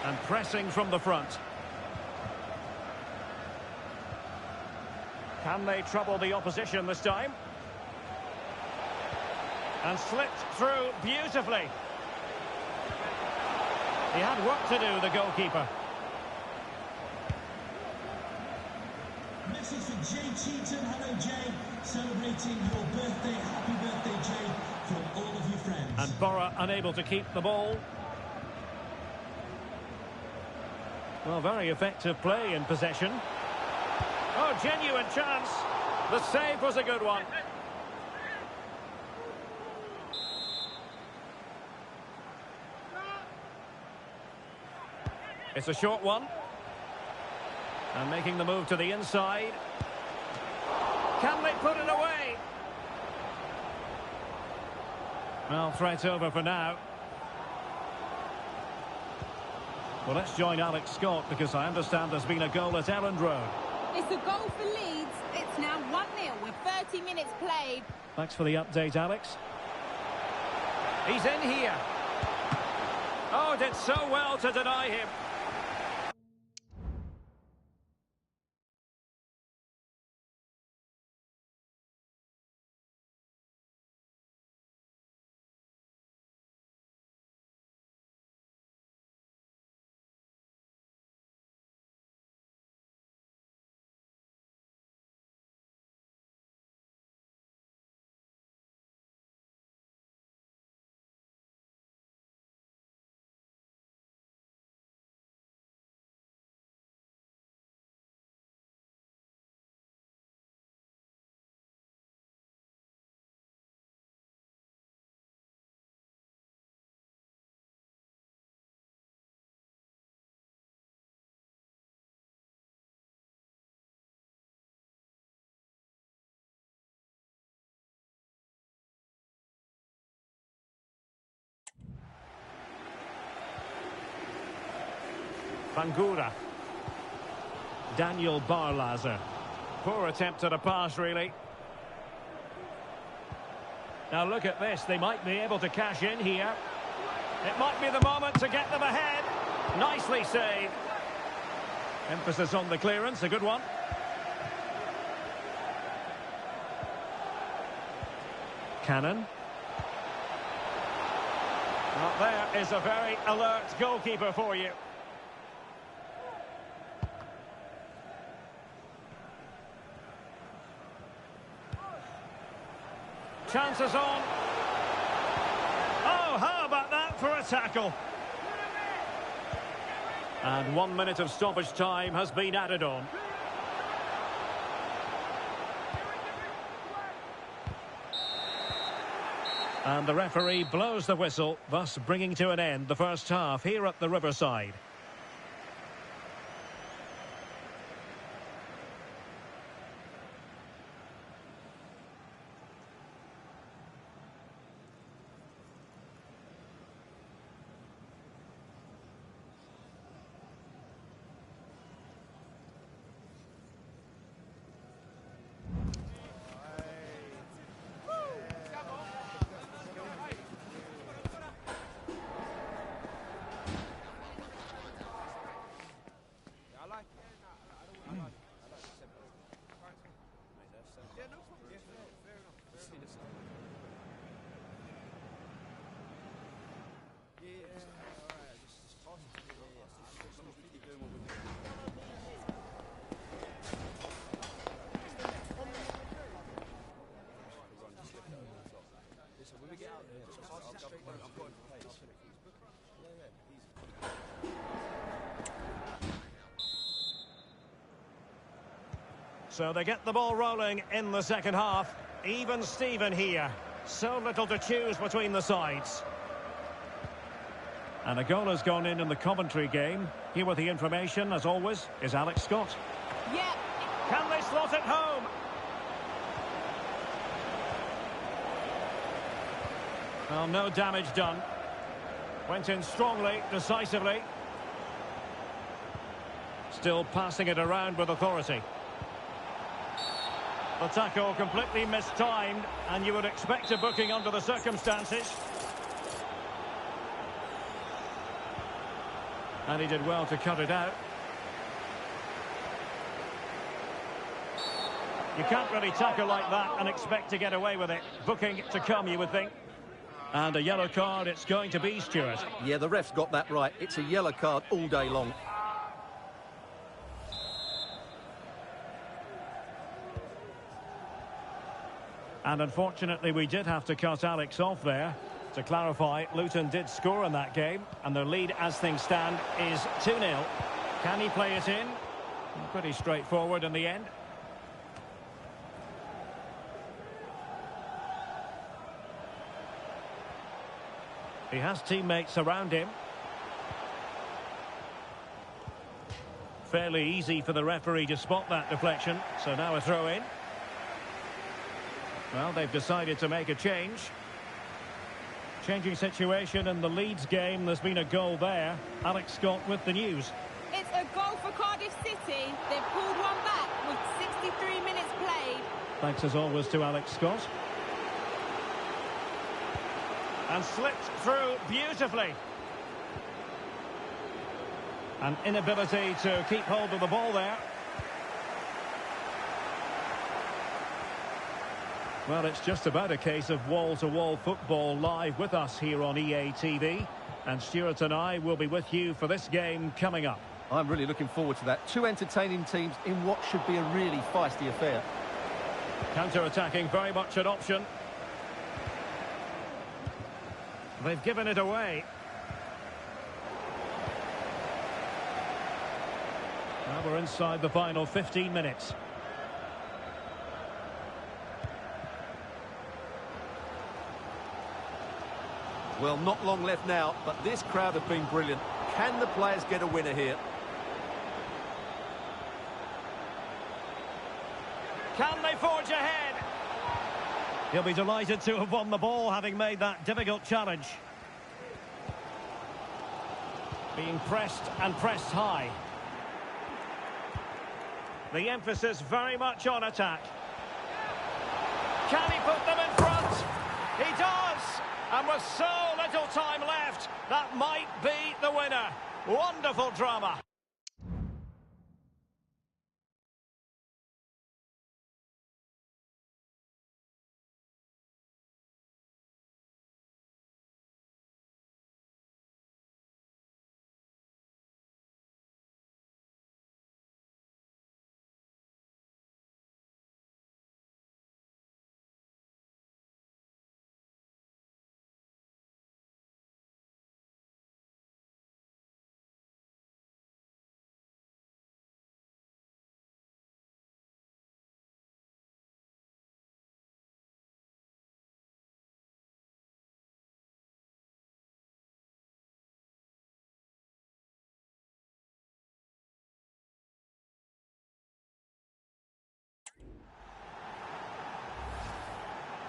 And pressing from the front. Can they trouble the opposition this time? And slipped through beautifully. He had work to do, the goalkeeper. Message for Jay Cheatham. Hello, Jay. Celebrating your birthday. Happy birthday, Jay, from all of your friends. And Borough unable to keep the ball. Well, very effective play in possession. Oh, genuine chance. The save was a good one. It's a short one. And making the move to the inside. Can they put it away? Well, threat over for now. Well, let's join Alex Scott because I understand there's been a goal at Elland Road. It's a goal for Leeds. It's now 1-0 with 30 minutes played. Thanks for the update, Alex. He's in here. Oh, did so well to deny him. Bangura. Daniel Barlaser. Poor attempt at a pass, really. Now look at this. They might be able to cash in here. It might be the moment to get them ahead. Nicely saved. Emphasis on the clearance. A good one. Cannon. Well, there is a very alert goalkeeper for you. Chances on. Oh, how about that for a tackle? And 1 minute of stoppage time has been added on. And the referee blows the whistle, thus bringing to an end the first half here at the Riverside. So they get the ball rolling in the second half. Even Steven here. So little to choose between the sides. And a goal has gone in the commentary game. Here with the information, as always, is Alex Scott. Yeah. Can they slot it home? Well, no damage done. Went in strongly, decisively. Still passing it around with authority. The tackle completely mistimed, and you would expect a booking under the circumstances. And he did well to cut it out. You can't really tackle like that and expect to get away with it. Booking to come, you would think. And a yellow card it's going to be, Stuart. Yeah, the ref's got that right. It's a yellow card all day long. And unfortunately, we did have to cut Alex off there. To clarify, Luton did score in that game, and their lead as things stand is 2-0. Can he play it in? Pretty straightforward in the end. He has teammates around him. Fairly easy for the referee to spot that deflection, so now a throw in. Well, they've decided to make a change. Changing situation in the Leeds game. There's been a goal there. Alex Scott with the news. It's a goal for Cardiff City. They've pulled one back with 63 minutes played. Thanks as always to Alex Scott. And slipped through beautifully. An inability to keep hold of the ball there. Well, it's just about a case of wall-to-wall football live with us here on EA TV. And Stuart and I will be with you for this game coming up. I'm really looking forward to that. Two entertaining teams in what should be a really feisty affair. Counter-attacking, very much an option. They've given it away. Now we're inside the final 15 minutes. Well, not long left now, but this crowd have been brilliant. Can the players get a winner here? Can they forge ahead? He'll be delighted to have won the ball, having made that difficult challenge. Being pressed and pressed high. The emphasis very much on attack. Can he put them in front? He does! And with so little time left, that might be the winner. Wonderful drama.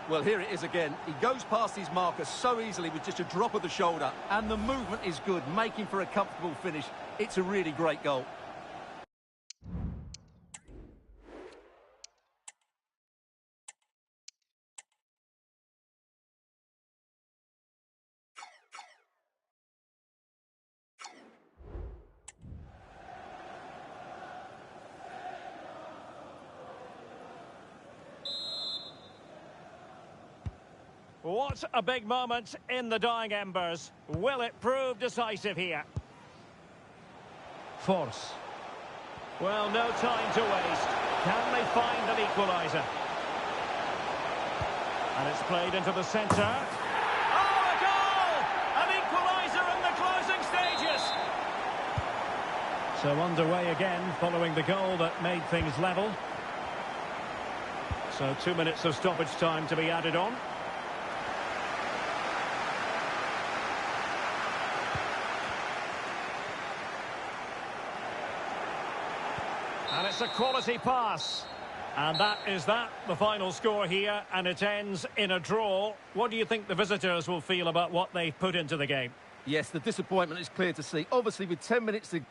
Well, here it is again. He goes past his marker so easily with just a drop of the shoulder. And the movement is good, making for a comfortable finish. It's a really great goal. What a big moment in the dying embers. Will it prove decisive here? Force. Well, no time to waste. Can they find an equaliser? And it's played into the centre. Oh, a goal! An equaliser in the closing stages. So underway again following the goal that made things level. So 2 minutes of stoppage time to be added on. And it's a quality pass. And that is the final score here, and it ends in a draw. What do you think the visitors will feel about what they've put into the game? Yes, the disappointment is clear to see. Obviously, with 10 minutes to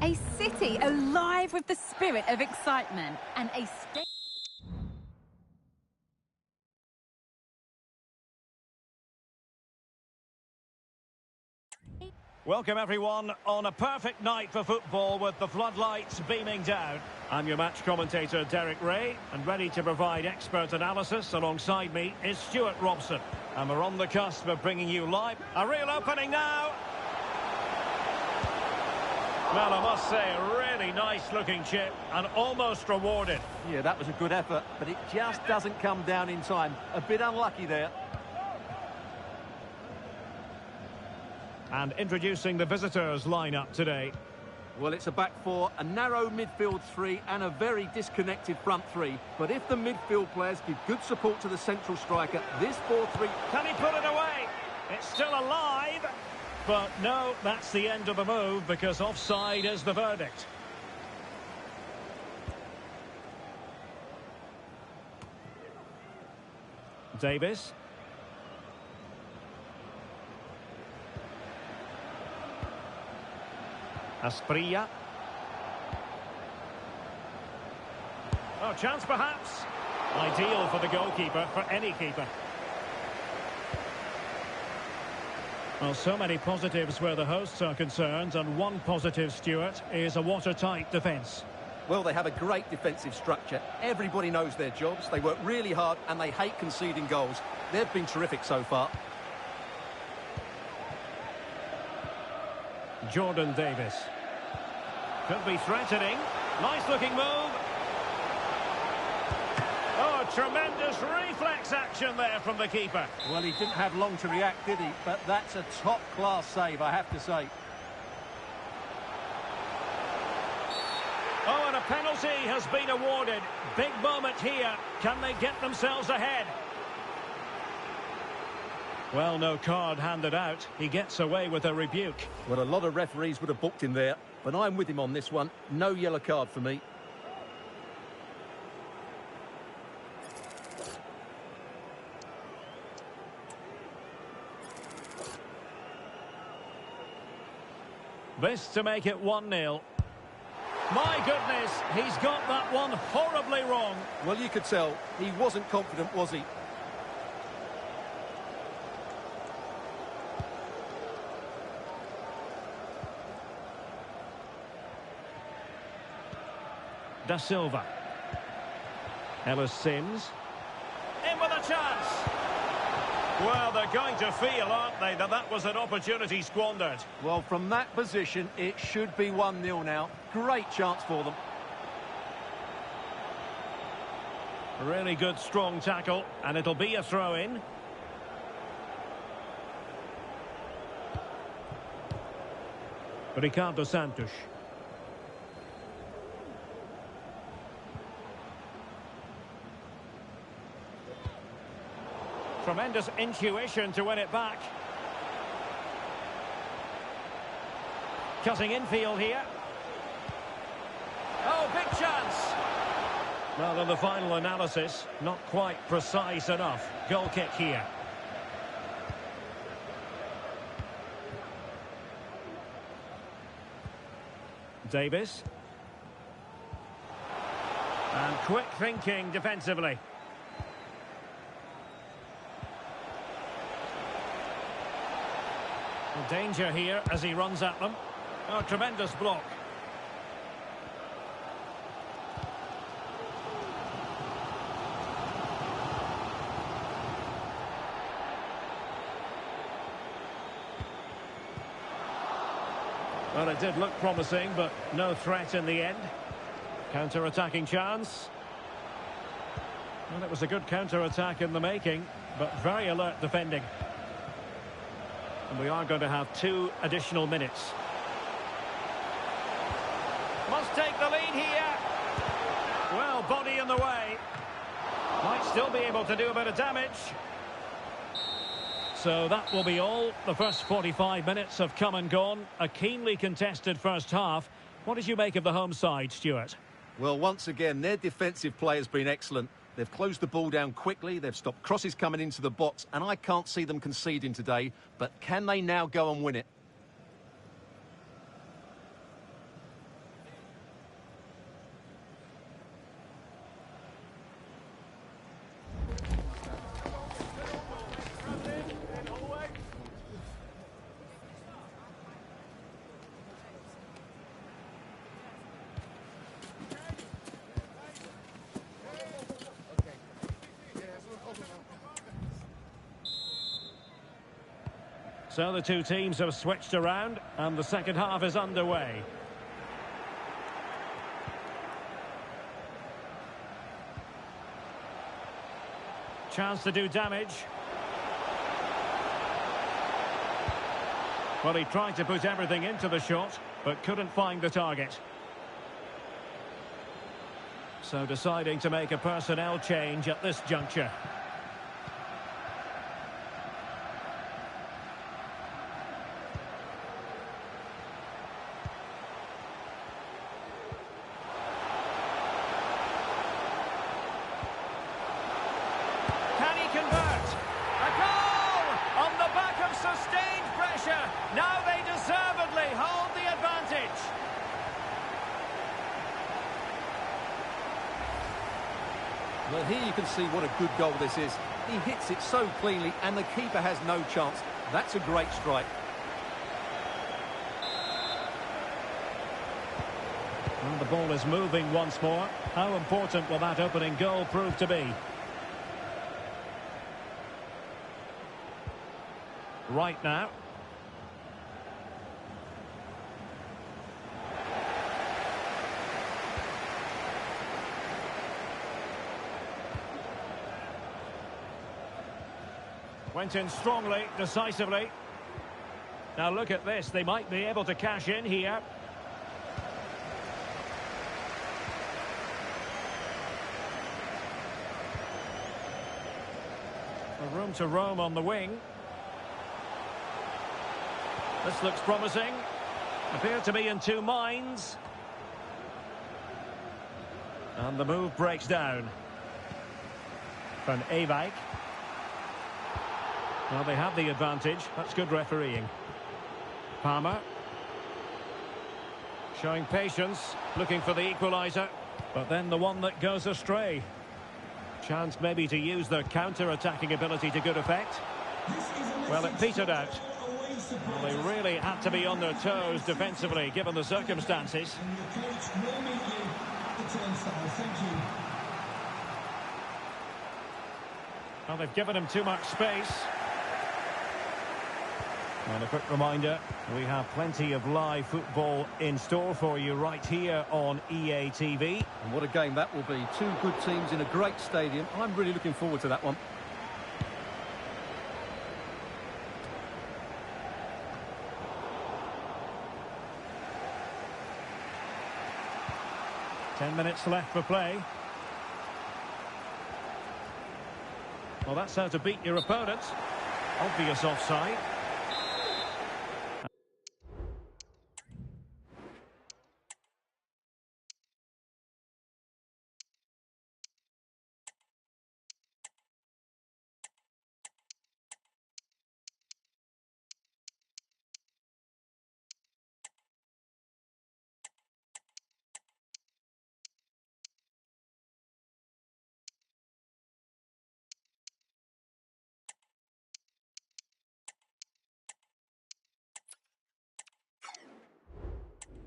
A city alive with the spirit of excitement and a Welcome everyone on a perfect night for football with the floodlights beaming down. I'm your match commentator Derek Ray, and ready to provide expert analysis alongside me is Stuart Robson. And we're on the cusp of bringing you live. A real opening now. Well, I must say, a really nice looking chip and almost rewarded. Yeah, that was a good effort, but it just doesn't come down in time. A bit unlucky there. And introducing the visitors lineup today. Well, it's a back four, a narrow midfield three and a very disconnected front three. But if the midfield players give good support to the central striker, this 4-3... Can he put it away? It's still alive. But no, that's the end of the move because offside is the verdict. Davis. Asprilla. Oh, chance perhaps. Ideal for the goalkeeper, for any keeper. Well, so many positives where the hosts are concerned, and one positive, Stuart, is a watertight defence. Well, they have a great defensive structure. Everybody knows their jobs. They work really hard and they hate conceding goals. They've been terrific so far. Jordan Davis. Could be threatening. Nice looking move. Oh, tremendous reflex action there from the keeper. Well, he didn't have long to react, did he? But that's a top-class save, I have to say. Oh, and a penalty has been awarded. Big moment here. Can they get themselves ahead? Well, no card handed out. He gets away with a rebuke. Well, a lot of referees would have booked him there, but I'm with him on this one. No yellow card for me. This to make it 1-0. My goodness, he's got that one horribly wrong. Well, you could tell. He wasn't confident, was he? Da Silva. Ellis Sims. In with a chance. Well, they're going to feel, aren't they, that that was an opportunity squandered. Well, from that position, it should be 1-0 now. Great chance for them. Really good, strong tackle, and it'll be a throw-in. Ricardo Santos. Tremendous intuition to win it back. Cutting infield here. Oh, big chance. Well, in the final analysis, not quite precise enough. Goal kick here. Davis. And quick thinking defensively. Danger here as he runs at them. Oh, tremendous block. Well, it did look promising, but no threat in the end. Counter-attacking chance. Well, it was a good counter-attack in the making, but very alert defending. And we are going to have 2 additional minutes. Must take the lead here. Well, body in the way. Might still be able to do a bit of damage. So that will be all. The first 45 minutes have come and gone. A keenly contested first half. What did you make of the home side, Stuart? Well, once again, their defensive play has been excellent. They've closed the ball down quickly, they've stopped crosses coming into the box, and I can't see them conceding today. But can they now go and win it? So the two teams have switched around and the second half is underway. Chance to do damage. Well, he tried to put everything into the shot, but couldn't find the target. So deciding to make a personnel change at this juncture. Can he convert? A goal! On the back of sustained pressure. Now they deservedly hold the advantage. Well, here you can see what a good goal this is. He hits it so cleanly and the keeper has no chance. That's a great strike. And the ball is moving once more. How important will that opening goal prove to be? Right now. Went in strongly, decisively. Now look at this, they might be able to cash in here. A room to roam on the wing. This looks promising. Appear to be in two minds. And the move breaks down. Van Ewijk. Well, they have the advantage. That's good refereeing. Palmer. Showing patience, looking for the equaliser. But then the one that goes astray. Chance maybe to use their counter-attacking ability to good effect. Well, it petered out. Well, they really had to be on their toes defensively, given the circumstances. Well, they've given him too much space. And a quick reminder, we have plenty of live football in store for you right here on EA TV. And what a game that will be. Two good teams in a great stadium. I'm really looking forward to that one. Ten minutes left for play. Well, that's how to beat your opponent. Obvious offside.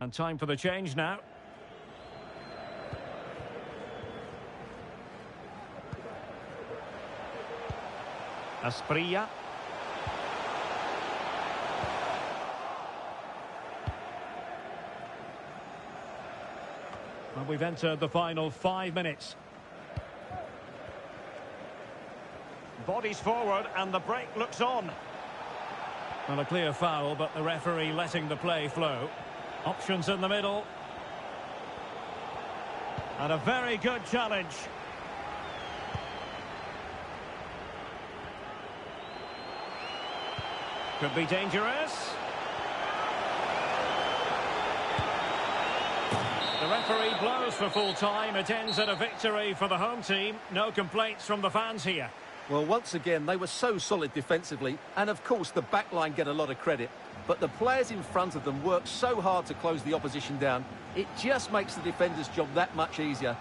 And time for the change now. Asprilla. Well, we've entered the final 5 minutes. Bodies forward and the break looks on. Well, a clear foul, but the referee letting the play flow. Options in the middle. And a very good challenge. Could be dangerous. The referee blows for full time. It ends in a victory for the home team. No complaints from the fans here. Well, once again, they were so solid defensively, and of course the back line get a lot of credit. But the players in front of them work so hard to close the opposition down, it just makes the defender's job that much easier.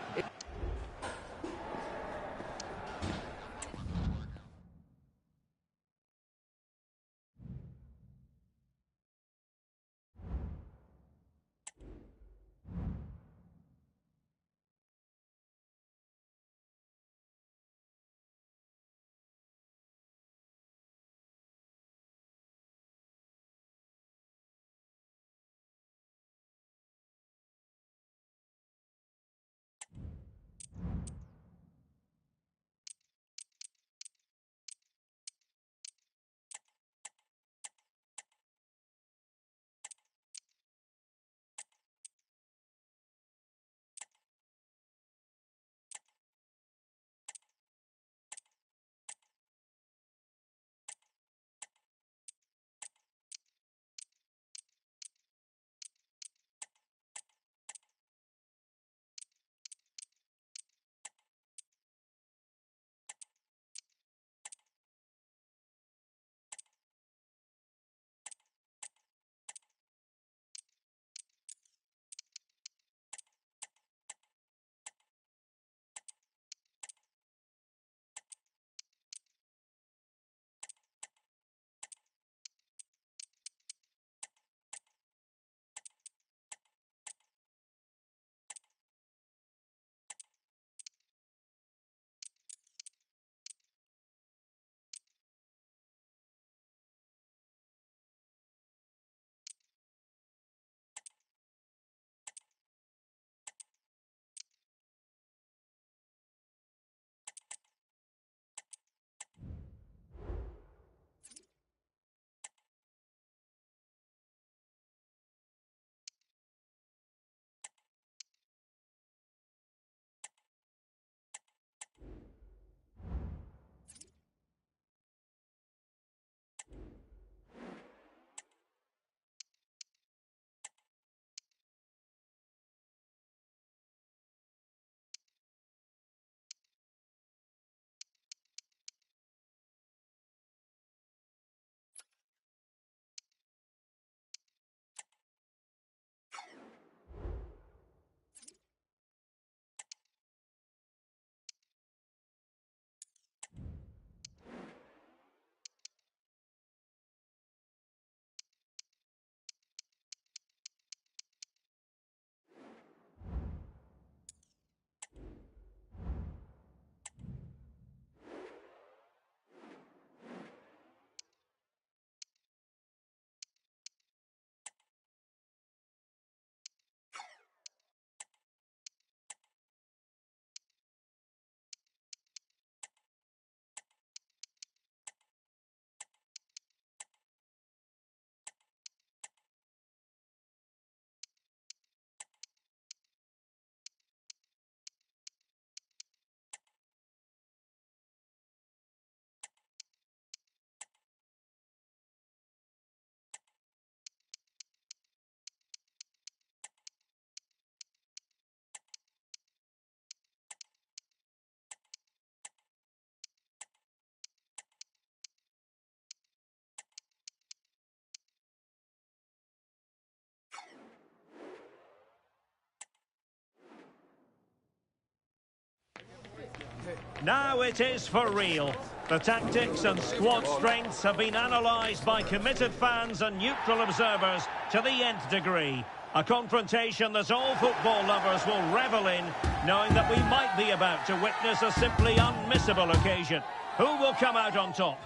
Now it is for real. The tactics and squad strengths have been analysed by committed fans and neutral observers to the nth degree. A confrontation that all football lovers will revel in, knowing that we might be about to witness a simply unmissable occasion. Who will come out on top?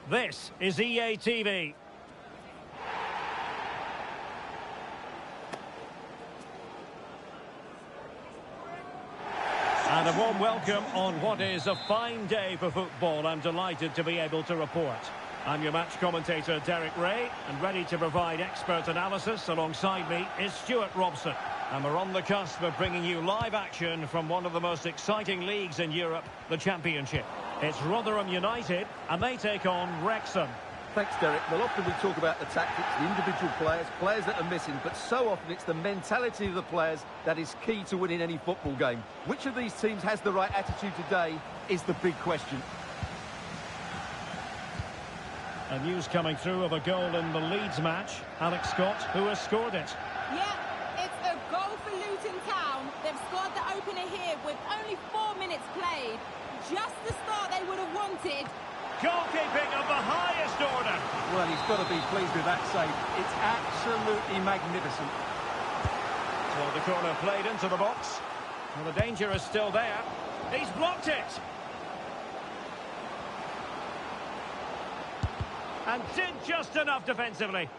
This is EA TV. And a warm welcome on what is a fine day for football. I'm delighted to be able to report. I'm your match commentator, Derek Ray, and ready to provide expert analysis. Alongside me is Stuart Robson. And we're on the cusp of bringing you live action from one of the most exciting leagues in Europe, the Championship. It's Rotherham United, and they take on Wrexham. Thanks, Derek. Well, often we talk about the tactics, the individual players that are missing, but so often it's the mentality of the players that is key to winning any football game. Which of these teams has the right attitude today is the big question. A news coming through of a goal in the Leeds match. Alex Scott, who has scored it. Yeah, it's a goal for Luton Town. They've scored the opener here with only 4 minutes played. Just the start they would have wanted. Goalkeeping of the highest order. Well, he's got to be pleased with that save. It's absolutely magnificent. Well, the corner played into the box. Well, the danger is still there. He's blocked it. And did just enough defensively.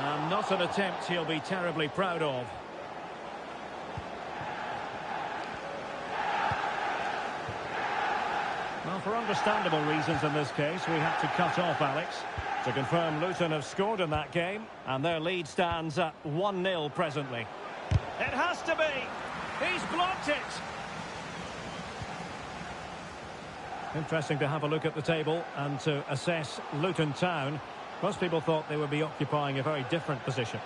And not an attempt he'll be terribly proud of. Well, for understandable reasons in this case, we had to cut off Alex. To confirm, Luton have scored in that game, and their lead stands at 1-0 presently. It has to be! He's blocked it! Interesting to have a look at the table and to assess Luton Town. Most people thought they would be occupying a very different position.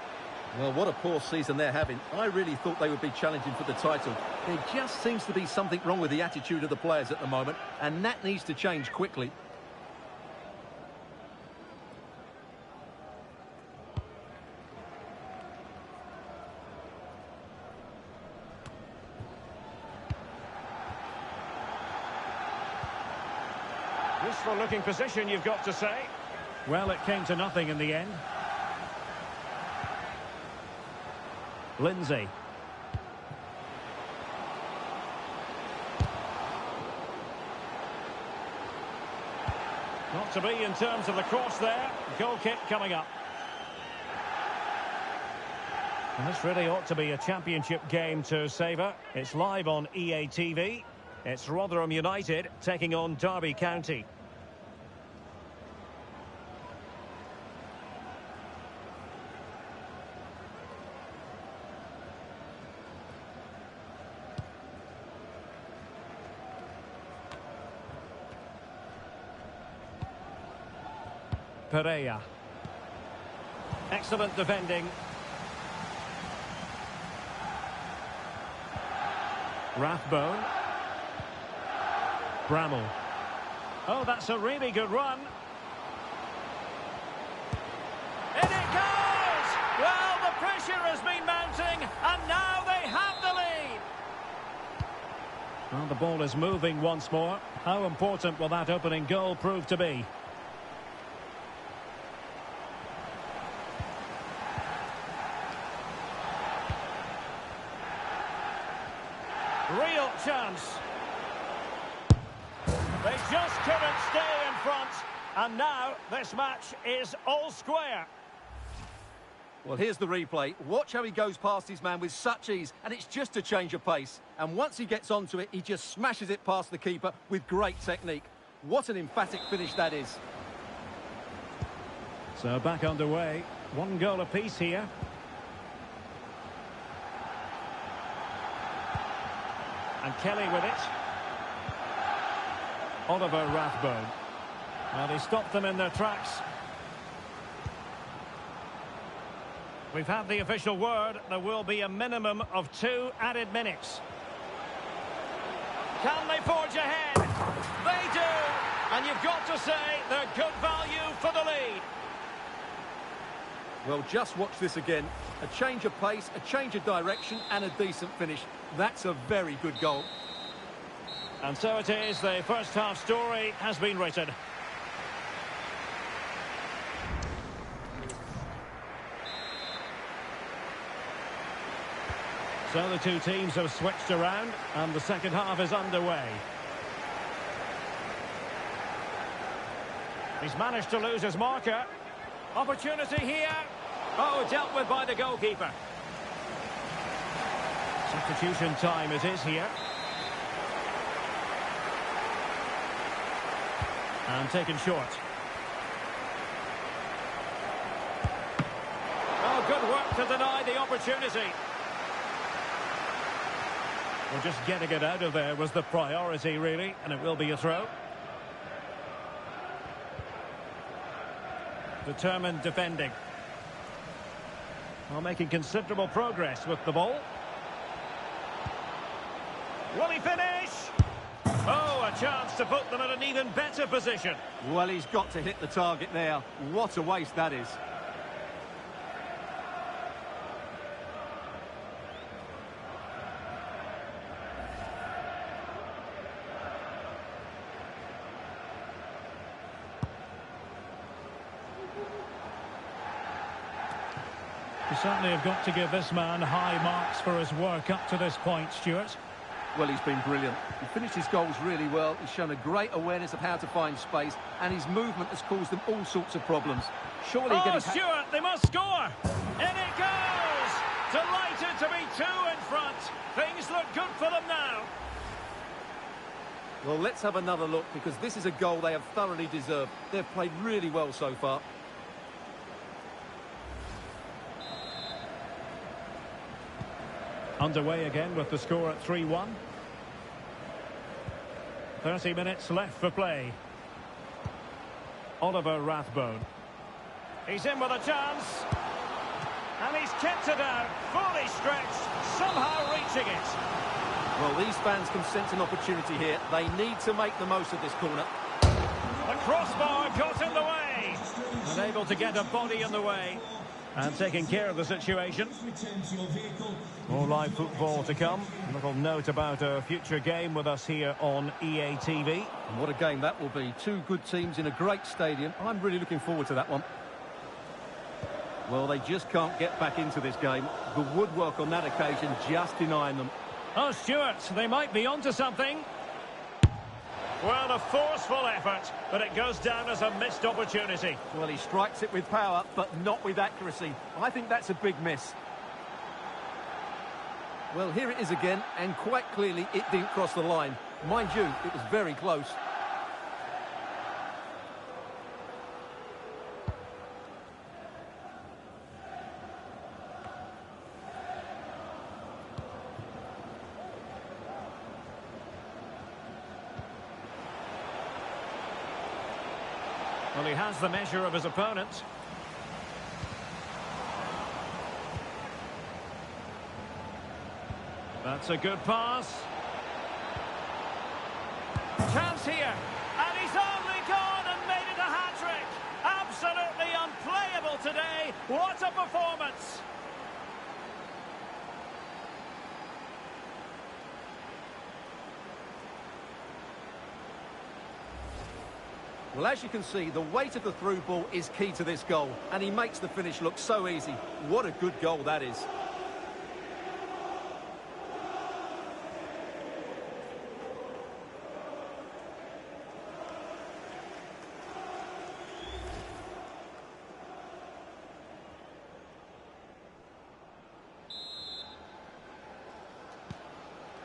Well, what a poor season they're having. I really thought they would be challenging for the title. There just seems to be something wrong with the attitude of the players at the moment, and that needs to change quickly. Useful looking position, you've got to say. Well, it came to nothing in the end. Lindsay. Not to be in terms of the cross there. Goal kick coming up. And this really ought to be a championship game to savour. It's live on EA TV. It's Rotherham United taking on Derby County. Pereira. Excellent defending. Rathbone. Bramall. Oh, that's a really good run. In it goes! Well, the pressure has been mounting, and now they have the lead. Well, the ball is moving once more. How important will that opening goal prove to be? Real chance. They just couldn't stay in front, and now this match is all square. Well, here's the replay. Watch how he goes past his man with such ease, and it's just a change of pace. And once he gets onto it, he just smashes it past the keeper with great technique. What an emphatic finish that is. So back underway. 1 goal apiece here. And Kelly with it. Oliver Rathbone. Well, he stopped them in their tracks. We've had the official word. There will be a minimum of 2 added minutes. Can they forge ahead? They do! And you've got to say they're good value for the lead. Well, just watch this again. A change of pace, a change of direction, and a decent finish. That's a very good goal. And so it is, the first half story has been written. So the two teams have switched around, and the second half is underway. He's managed to lose his marker. Opportunity here. Oh, dealt with by the goalkeeper. Substitution time it is here. And taken short. Oh, good work to deny the opportunity. Well, just getting it out of there was the priority, really, and it will be a throw. Determined defending. Well, making considerable progress with the ball. Will he finish? Oh, a chance to put them in an even better position. Well, he's got to hit the target there. What a waste that is. You certainly have got to give this man high marks for his work up to this point, Stuart. Well, he's been brilliant. He finished his goals really well. He's shown a great awareness of how to find space, and his movement has caused them all sorts of problems. Surely oh, Stuart, they must score! In it goes! Delighted to be two in front. Things look good for them now. Well, let's have another look, because this is a goal they have thoroughly deserved. They've played really well so far. Underway again with the score at 3-1. 30 minutes left for play. Oliver Rathbone. He's in with a chance. And he's kept it out, fully stretched, somehow reaching it. Well, these fans can sense an opportunity here. They need to make the most of this corner. The crossbar got in the way. Unable to get a body in the way. And taking care of the situation. More live football to come. A little note about a future game with us here on EA TV. And what a game that will be. Two good teams in a great stadium. I'm really looking forward to that one. Well, they just can't get back into this game. The woodwork on that occasion just denying them. Oh, Stuart, they might be onto something. Well, a forceful effort, but it goes down as a missed opportunity. Well, he strikes it with power, but not with accuracy. I think that's a big miss. Well, here it is again, and quite clearly it didn't cross the line. Mind you, it was very close. Well, he has the measure of his opponent. That's a good pass. Chance here. And he's only gone and made it a hat-trick. Absolutely unplayable today. What a performance. Well, as you can see, the weight of the through ball is key to this goal, and he makes the finish look so easy. What a good goal that is.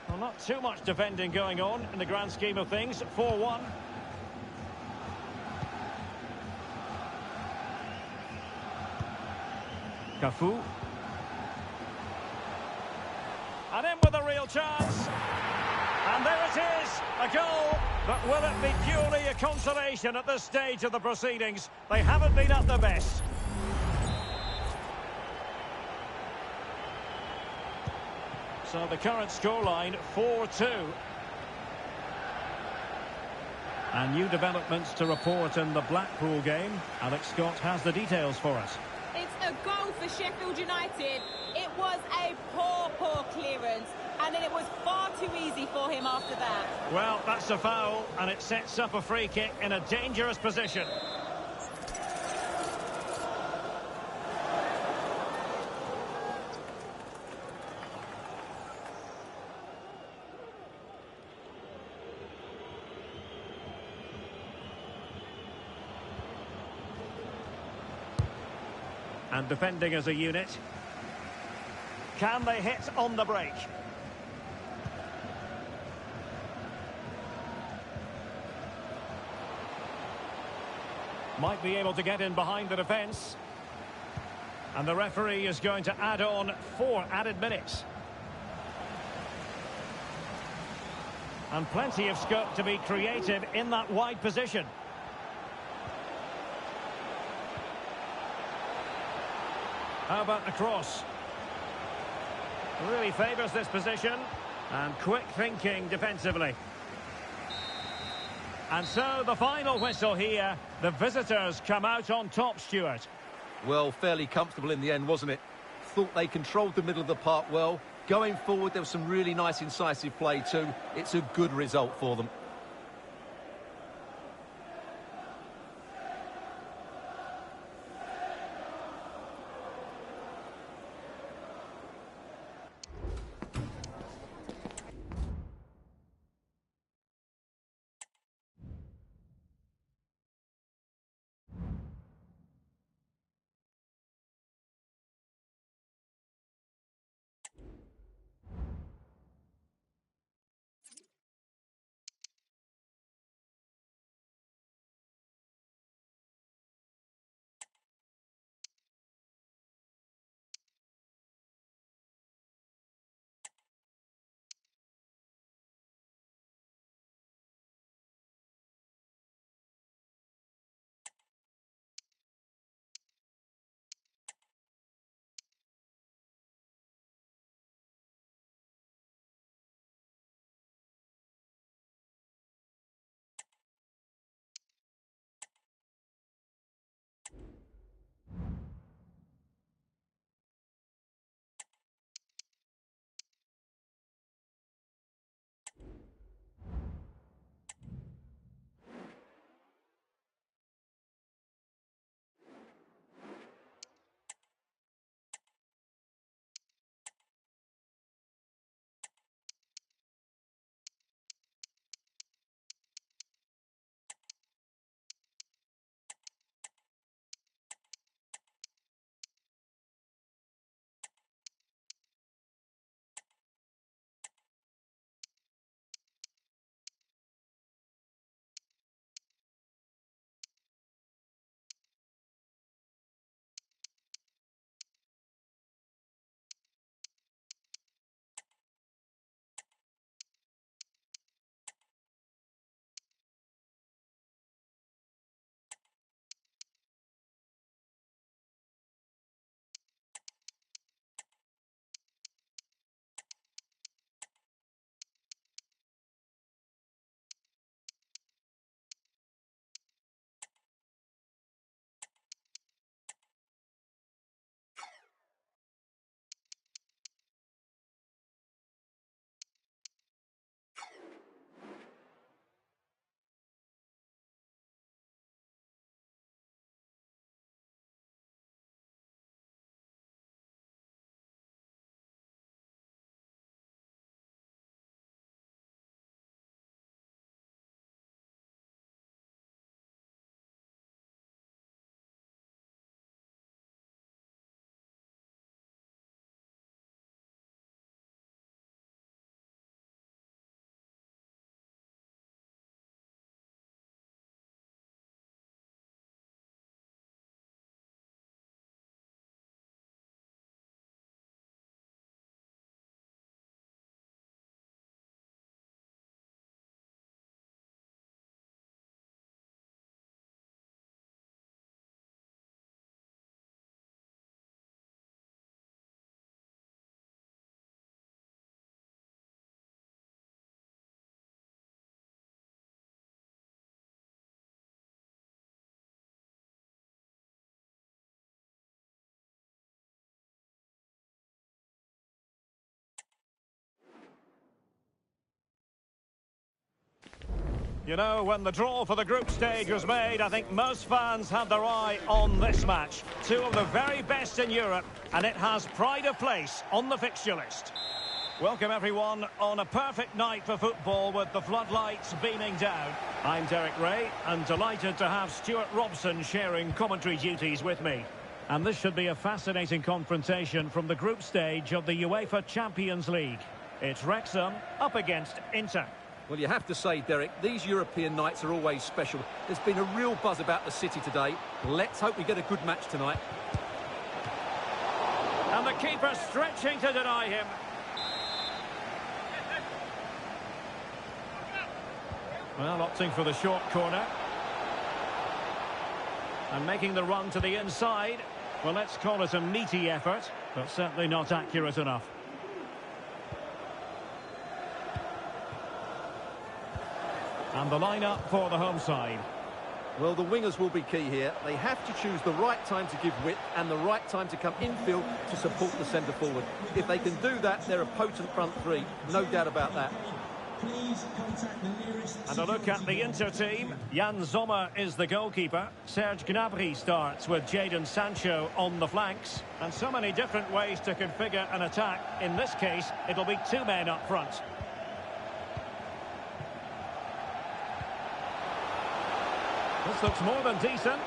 Well, not too much defending going on in the grand scheme of things. 4-1. Cafu. And in with a real chance. And there it is, a goal. But will it be purely a consolation at this stage of the proceedings? They haven't been at their best. So the current scoreline, 4-2. And new developments to report in the Blackpool game. Alex Scott has the details for us. It's a goal for Sheffield United. It was a poor clearance, and then it was far too easy for him after that. Well, that's a foul, and it sets up a free kick in a dangerous position. And defending as a unit. Can they hit on the break? Might be able to get in behind the defence. And the referee is going to add on 4 added minutes. And plenty of scope to be creative in that wide position. How about the cross? Really favours this position. And quick thinking defensively. And so the final whistle here. The visitors come out on top, Stuart. Well, fairly comfortable in the end, wasn't it? Thought they controlled the middle of the park well. Going forward, there was some really nice incisive play too. It's a good result for them. You know, when the draw for the group stage was made, I think most fans had their eye on this match. Two of the very best in Europe, and it has pride of place on the fixture list. Welcome everyone on a perfect night for football with the floodlights beaming down. I'm Derek Ray and delighted to have Stuart Robson sharing commentary duties with me. And this should be a fascinating confrontation from the group stage of the UEFA Champions League. It's Wrexham up against Inter. Well, you have to say, Derek, these European nights are always special. There's been a real buzz about the city today. Let's hope we get a good match tonight. And the keeper stretching to deny him. Well, opting for the short corner. And making the run to the inside. Well, let's call it a meaty effort, but certainly not accurate enough. And the lineup for the home side. Well, the wingers will be key here. They have to choose the right time to give width and the right time to come infield to support the centre forward. If they can do that, they're a potent front three. No doubt about that. Please contact the nearest... And a look at the Inter team. Jan Sommer is the goalkeeper. Serge Gnabry starts with Jadon Sancho on the flanks. And so many different ways to configure an attack. In this case, it'll be two men up front. This looks more than decent.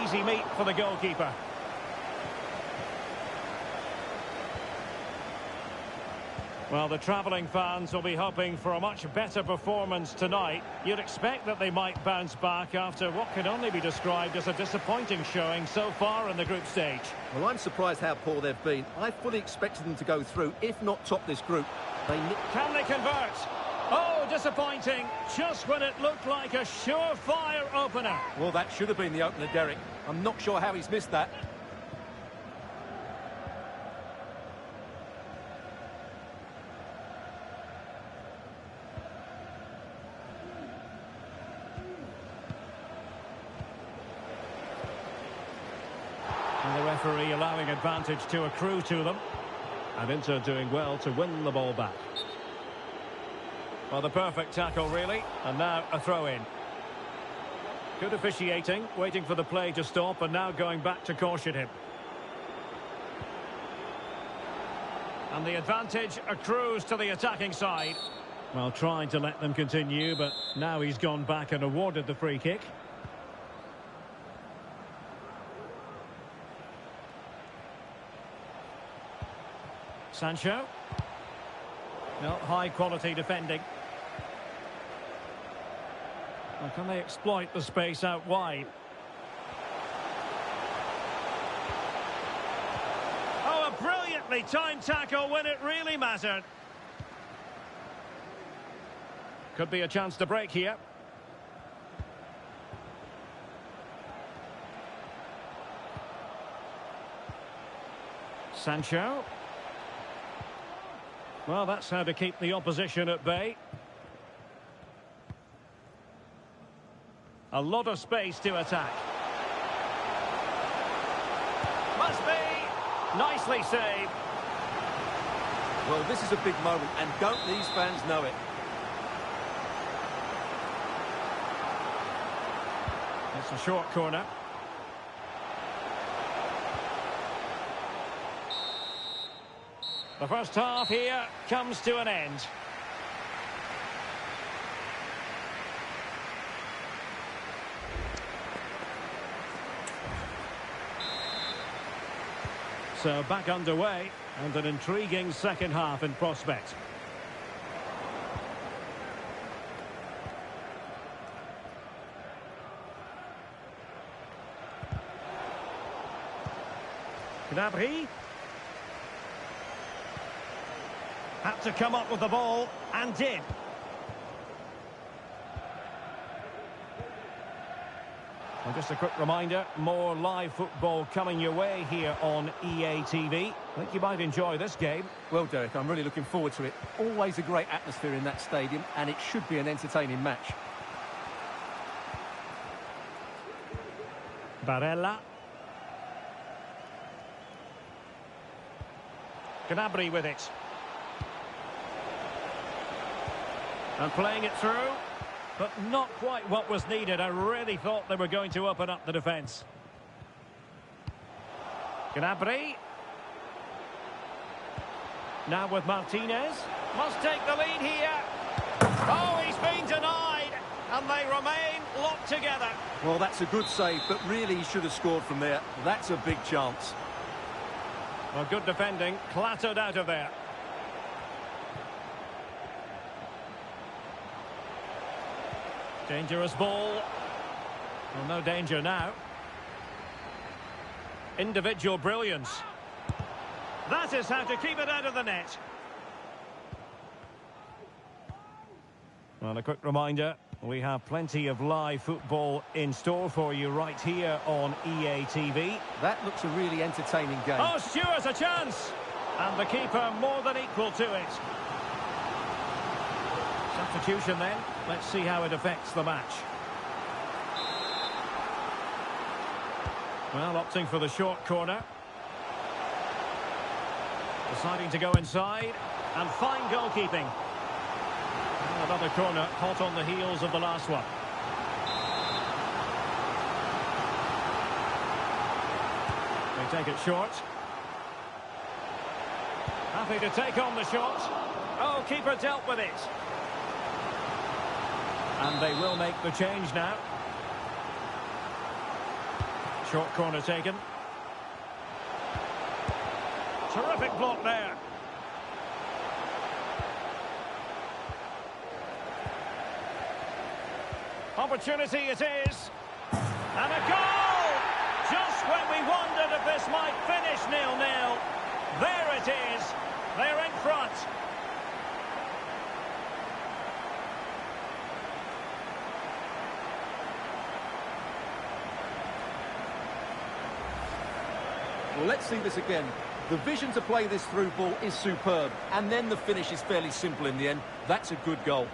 Easy meet for the goalkeeper. Well, the travelling fans will be hoping for a much better performance tonight. You'd expect that they might bounce back after what can only be described as a disappointing showing so far in the group stage. Well, I'm surprised how poor they've been. I fully expected them to go through, if not top this group. Can they convert? Oh, disappointing. Just when it looked like a surefire opener. Well, that should have been the opener, Derek. I'm not sure how he's missed that. And the referee allowing advantage to accrue to them. And Inter doing well to win the ball back. Well, the perfect tackle, really. And now a throw-in. Good officiating, waiting for the play to stop, and now going back to caution him. And the advantage accrues to the attacking side. Well, trying to let them continue, but now he's gone back and awarded the free kick. Sancho. No, high-quality defending. Well, can they exploit the space out wide? Oh, a brilliantly timed tackle when it really mattered. Could be a chance to break here. Sancho. Well, that's how to keep the opposition at bay. A lot of space to attack. Must be. Nicely saved. Well, this is a big moment, and don't these fans know it? It's a short corner. The first half here comes to an end. So back underway, and an intriguing second half in prospect. Gnabry. Had to come up with the ball, and did. And just a quick reminder, more live football coming your way here on EA TV. I think you might enjoy this game. Well, Derek, I'm really looking forward to it. Always a great atmosphere in that stadium, and it should be an entertaining match. Barella. Gnabry with it. And playing it through. But not quite what was needed. I really thought they were going to open up the defence. Gnabry. Now with Martinez. Must take the lead here. Oh, he's been denied. And they remain locked together. Well, that's a good save, but really he should have scored from there. That's a big chance. Well, good defending. Clattered out of there. Dangerous ball. Well, no danger now. Individual brilliance. That is how to keep it out of the net. Well, a quick reminder, we have plenty of live football in store for you right here on EA TV. That looks a really entertaining game. Oh, Stewart's a chance! And the keeper more than equal to it. Substitution then. Let's see how it affects the match. Well, opting for the short corner. Deciding to go inside. And fine goalkeeping. Another corner, hot on the heels of the last one. They take it short. Happy to take on the shot. Oh, keeper dealt with it. And they will make the change now. Short corner taken. Terrific block there. Opportunity it is. And a goal! Just when we wondered if this might finish 0-0. There it is. They're in front. Well, let's see this again. The vision to play this through ball is superb, and then the finish is fairly simple in the end. That's a good goal.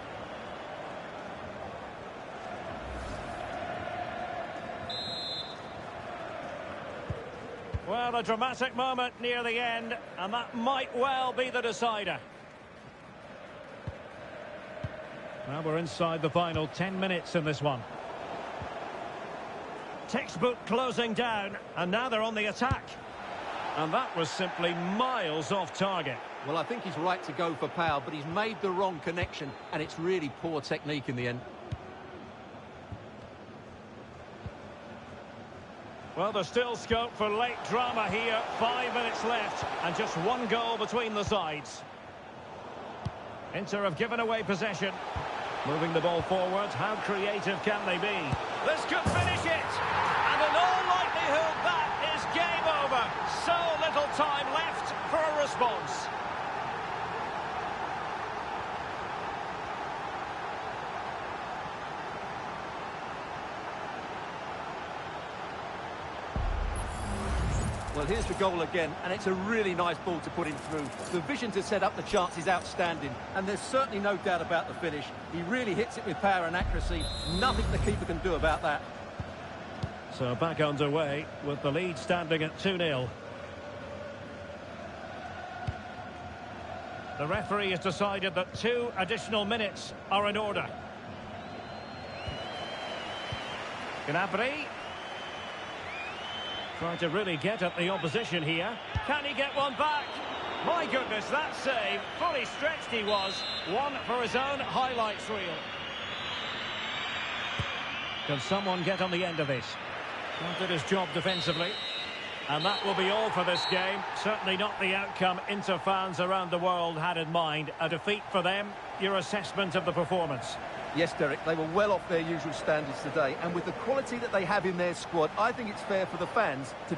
Well, a dramatic moment near the end, and that might well be the decider. Well, we're inside the final 10 minutes in this one. Textbook closing down, and now they're on the attack. And that was simply miles off target. Well, I think he's right to go for power, but he's made the wrong connection, and it's really poor technique in the end. Well, there's still scope for late drama here. 5 minutes left, and just one goal between the sides. Inter have given away possession. Moving the ball forward, how creative can they be? This could finish it! And in all likelihood, that is game over. So little time left for a response. Well, here's the goal again, and it's a really nice ball to put him through. The vision to set up the chance is outstanding, and there's certainly no doubt about the finish. He really hits it with power and accuracy. Nothing the keeper can do about that. So back underway with the lead standing at 2-0. The referee has decided that 2 additional minutes are in order. Gnabry. Trying to really get at the opposition here. Can he get one back? My goodness, that save. Fully stretched he was. One for his own highlights reel. Can someone get on the end of this? Well, did his job defensively. And that will be all for this game. Certainly not the outcome Inter fans around the world had in mind. A defeat for them. Your assessment of the performance? Yes, Derek, they were well off their usual standards today, and with the quality that they have in their squad, I think it's fair for the fans to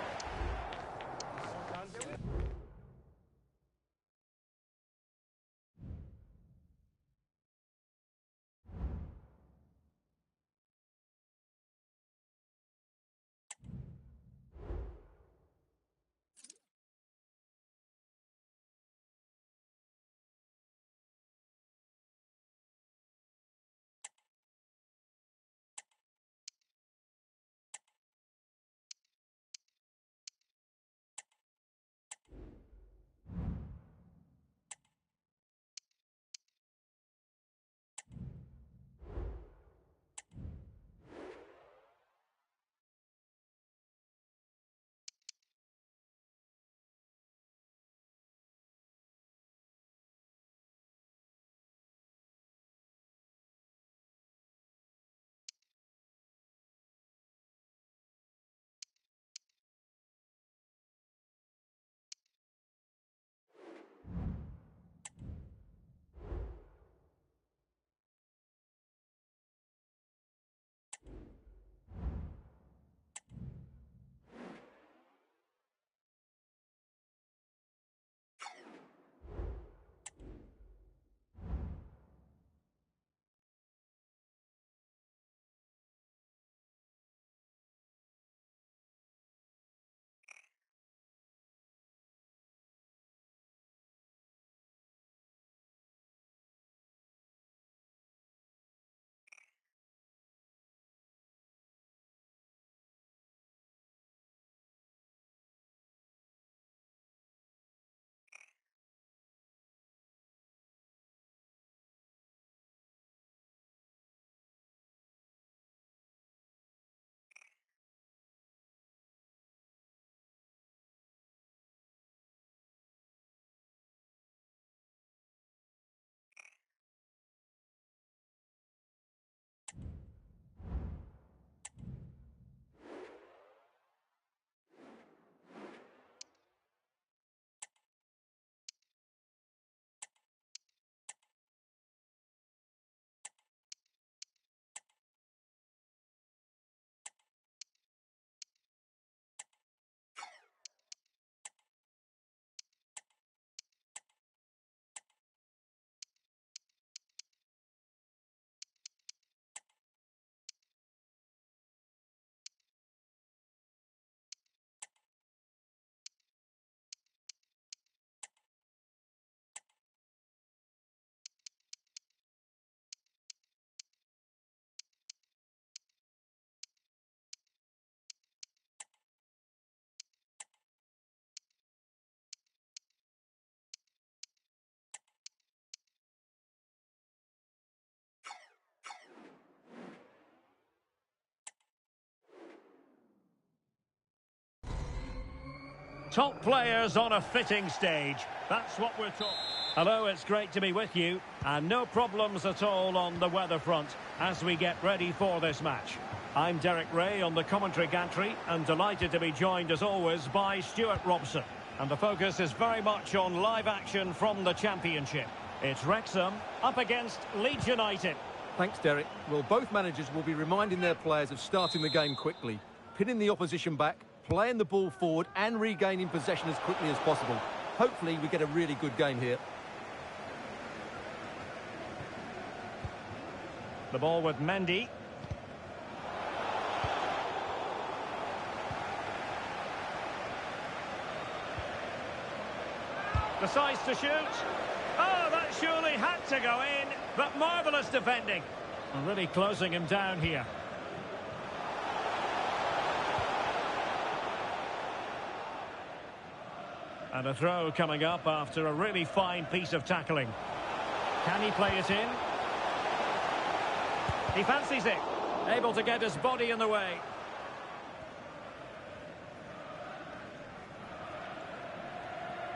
Top players on a fitting stage. That's what we're talking. Hello, it's great to be with you. And no problems at all on the weather front as we get ready for this match. I'm Derek Ray on the commentary gantry and delighted to be joined as always by Stuart Robson. And the focus is very much on live action from the Championship. It's Wrexham up against Leeds United. Thanks, Derek. Well, both managers will be reminding their players of starting the game quickly, pinning the opposition back, playing the ball forward and regaining possession as quickly as possible. Hopefully we get a really good game here. The ball with Mendy. Decides to shoot. Oh, that surely had to go in, but marvellous defending. And really closing him down here. And a throw coming up after a really fine piece of tackling. Can he play it in? He fancies it. Able to get his body in the way.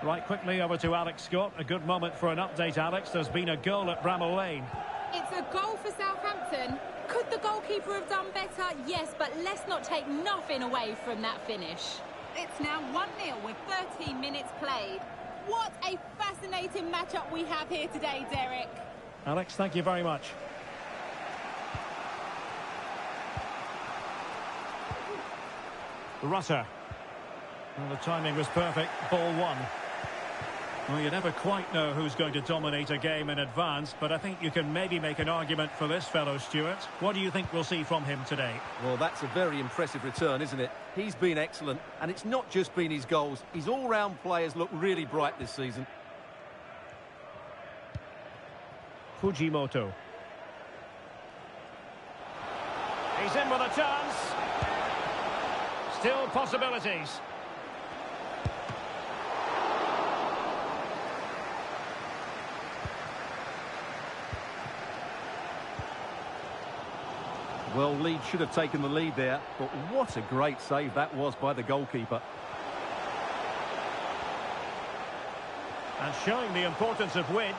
Right, quickly over to Alex Scott. A good moment for an update, Alex. There's been a goal at Bramall Lane. It's a goal for Southampton. Could the goalkeeper have done better? Yes, but let's not take nothing away from that finish. It's now 1-0 with 13 minutes played. What a fascinating matchup we have here today, Derek. Alex, thank you very much. Rutter. Well, the timing was perfect. Ball one. Well, you never quite know who's going to dominate a game in advance, but I think you can maybe make an argument for this fellow, Stuart. What do you think we'll see from him today? Well, that's a very impressive return, isn't it? He's been excellent, and it's not just been his goals. His all-round players look really bright this season. Fujimoto. He's in with a chance. Still possibilities. Well, Leeds should have taken the lead there, but what a great save that was by the goalkeeper. And showing the importance of width.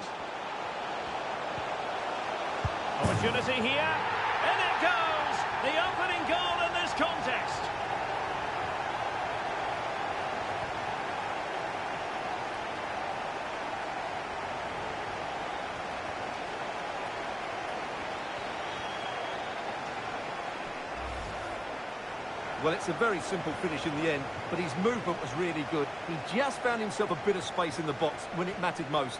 Opportunity here. In it goes! The opening goal in this contest. Well, it's a very simple finish in the end, but his movement was really good. He just found himself a bit of space in the box when it mattered most.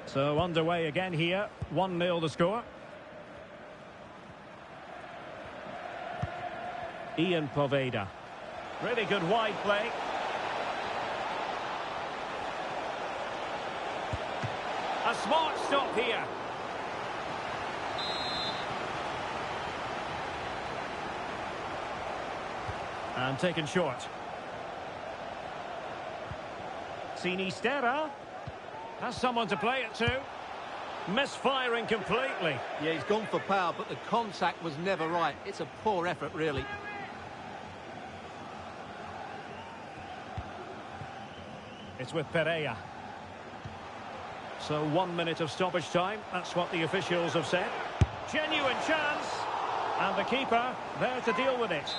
So underway again here. 1-0 the score. Ian Poveda. Really good wide play. A smart stop here. And taken short. Sinisterra has someone to play it to. Misfiring completely. Yeah, he's gone for power, but the contact was never right. It's a poor effort, really. It's with Pereira. So 1 minute of stoppage time. That's what the officials have said. Genuine chance. And the keeper there to deal with it.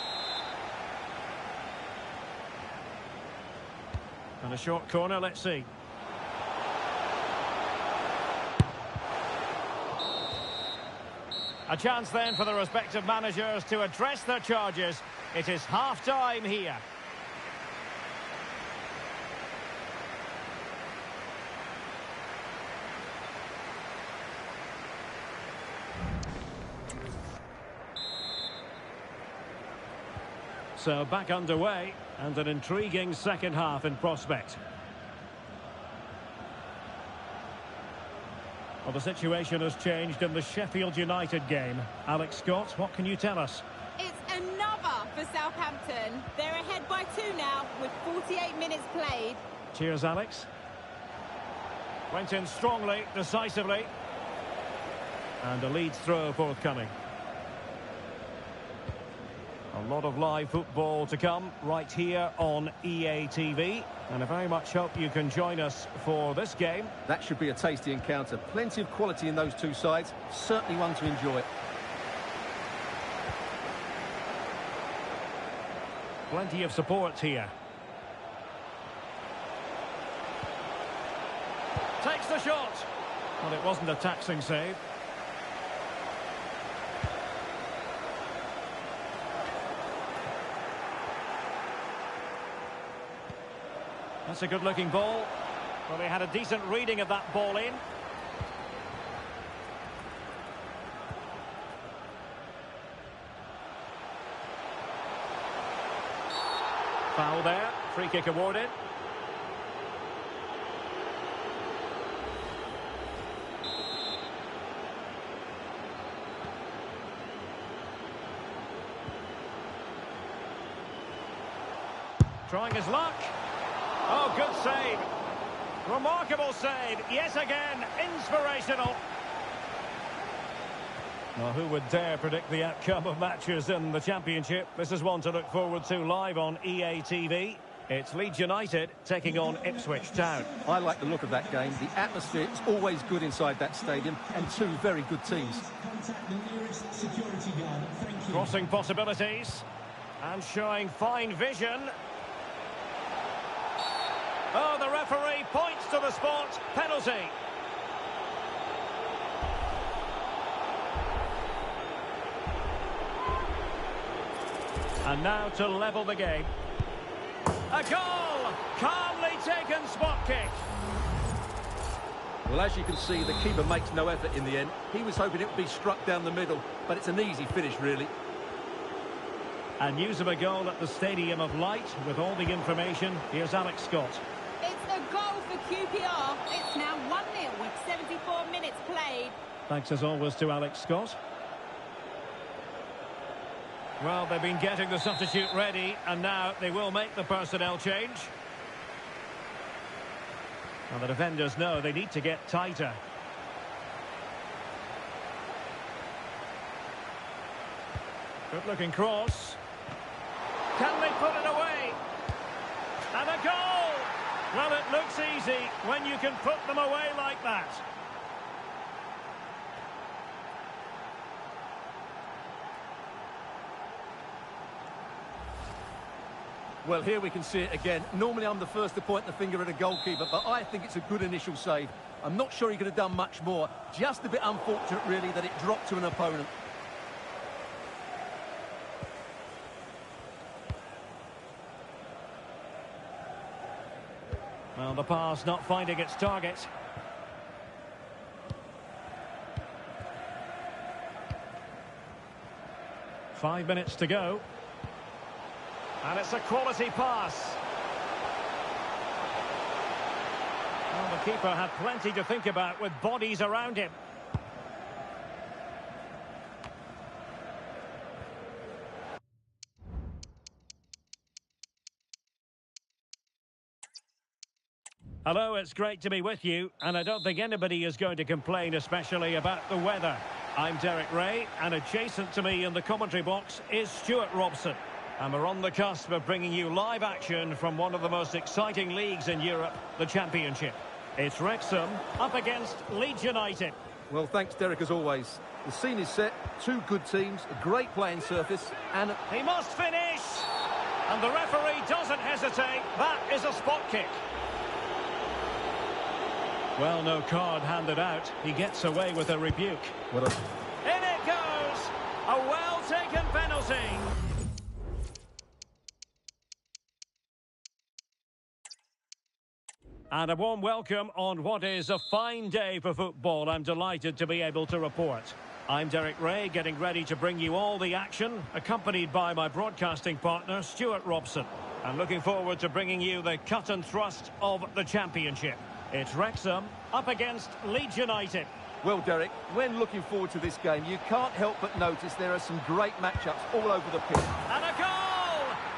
And a short corner, let's see. A chance then for the respective managers to address their charges. It is half-time here. So back underway, and an intriguing second half in prospect. Well, the situation has changed in the Sheffield United game. Alex Scott, what can you tell us? It's another for Southampton. They're ahead by 2 now with 48 minutes played. Cheers, Alex. Went in strongly, decisively. And a lead throw forthcoming. A lot of live football to come right here on EA TV. And I very much hope you can join us for this game. That should be a tasty encounter. Plenty of quality in those two sides. Certainly one to enjoy. Plenty of support here. Takes the shot. Well, it wasn't a taxing save. That's a good-looking ball. Well, they had a decent reading of that ball in. Foul there. Free kick awarded. Trying his luck. Oh, good save. Remarkable save. Yes, again, inspirational. Well, who would dare predict the outcome of matches in the Championship? This is one to look forward to live on EA TV. It's Leeds United taking on Ipswich Town. I like the look of that game. The atmosphere is always good inside that stadium, and two very good teams. Contact the nearest security guard. Thank you. Crossing possibilities and showing fine vision. Oh, the referee points to the spot. Penalty. And now to level the game. A goal! Calmly taken spot kick. Well, as you can see, the keeper makes no effort in the end. He was hoping it would be struck down the middle, but it's an easy finish, really. And news of a goal at the Stadium of Light with all the information. Here's Alex Scott. It's a goal for QPR. It's now 1-0 with 74 minutes played. Thanks as always to Alex Scott. Well, they've been getting the substitute ready, and now they will make the personnel change. And the defenders know they need to get tighter. Good-looking cross. Can they put it away? And a goal! Well, it looks easy when you can put them away like that. Well, here we can see it again. Normally I'm the first to point the finger at a goalkeeper, but I think it's a good initial save. I'm not sure he could have done much more. Just a bit unfortunate, really, that it dropped to an opponent. Well, the pass not finding its target. Five minutes to go. And it's a quality pass. Well, the keeper had plenty to think about with bodies around him. Hello, it's great to be with you, and I don't think anybody is going to complain, especially about the weather. I'm Derek Ray, and adjacent to me in the commentary box is Stuart Robson. And we're on the cusp of bringing you live action from one of the most exciting leagues in Europe, the Championship. It's Wrexham up against Leeds United. Well, thanks, Derek, as always. The scene is set, two good teams, a great playing surface, and... He must finish! And the referee doesn't hesitate. That is a spot kick. Well, no card handed out. He gets away with a rebuke. What a... In it goes! A well-taken penalty. And a warm welcome on what is a fine day for football. I'm delighted to be able to report. I'm Derek Ray, getting ready to bring you all the action, accompanied by my broadcasting partner, Stuart Robson. I'm looking forward to bringing you the cut and thrust of the Championship. It's Wrexham up against Leeds United. Well, Derek, when looking forward to this game, you can't help but notice there are some great matchups all over the pitch. And a goal!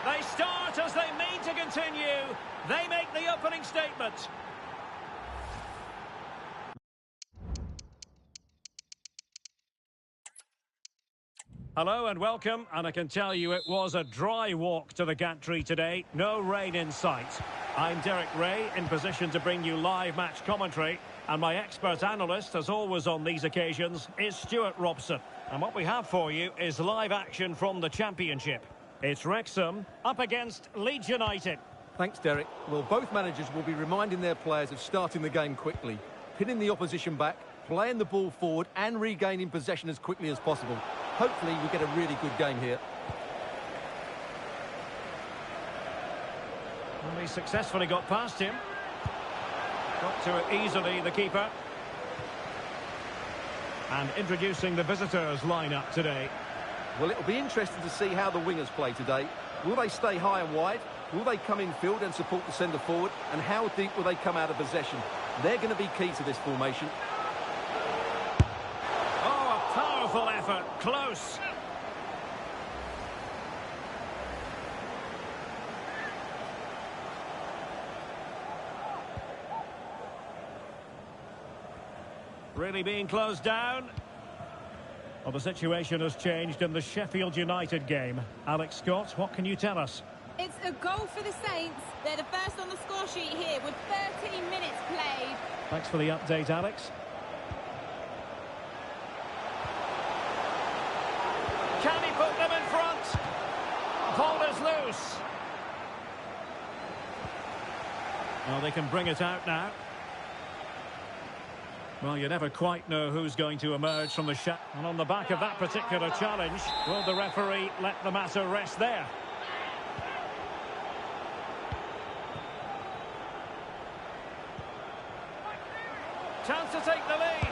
They start as they mean to continue. They make the opening statement. Hello and welcome, and I can tell you it was a dry walk to the gantry today. No rain in sight. I'm Derek Ray, in position to bring you live match commentary, and my expert analyst, as always on these occasions, is Stuart Robson. And what we have for you is live action from the Championship. It's Wrexham up against Leeds United. Thanks, Derek. Well, both managers will be reminding their players of starting the game quickly, pinning the opposition back, playing the ball forward and regaining possession as quickly as possible. Hopefully we get a really good game here. Well, he successfully got past him. Got to it easily, the keeper. And introducing the visitors' lineup today. Well, it'll be interesting to see how the wingers play today. Will they stay high and wide? Will they come in field and support the centre forward? And how deep will they come out of possession? They're going to be key to this formation. Powerful effort, close. Really being closed down. Well, the situation has changed in the Sheffield United game. Alex Scott, what can you tell us? It's a goal for the Saints. They're the first on the score sheet here with 13 minutes played. Thanks for the update, Alex. Can he put them in front? Ball is loose. Well, they can bring it out now. Well, you never quite know who's going to emerge from the shot. And on the back of that particular challenge, will the referee let the matter rest there? Chance to take the lead.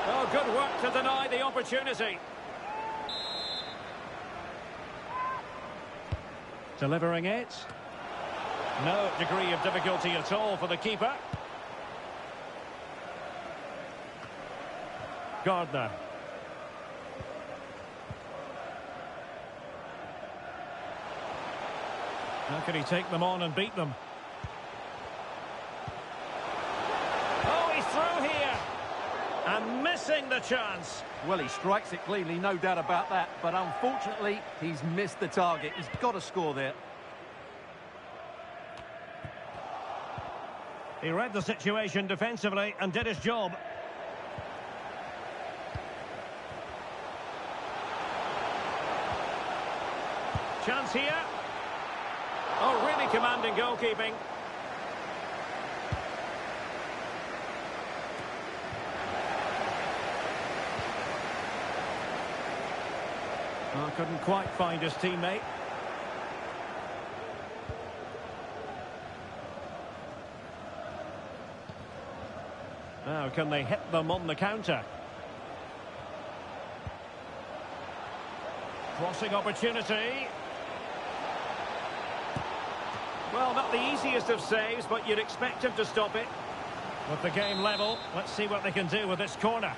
Oh, good work to deny the opportunity. Delivering it. No degree of difficulty at all for the keeper. Gardner. How can he take them on and beat them? Oh, he's through here. And missing the chance. Well, he strikes it cleanly, no doubt about that. But unfortunately, he's missed the target. He's got to score there. He read the situation defensively and did his job. Chance here. Oh, really commanding goalkeeping. Oh, couldn't quite find his teammate. Now, can they hit them on the counter? Crossing opportunity. Well, not the easiest of saves, but you'd expect him to stop it. With the game level, let's see what they can do with this corner.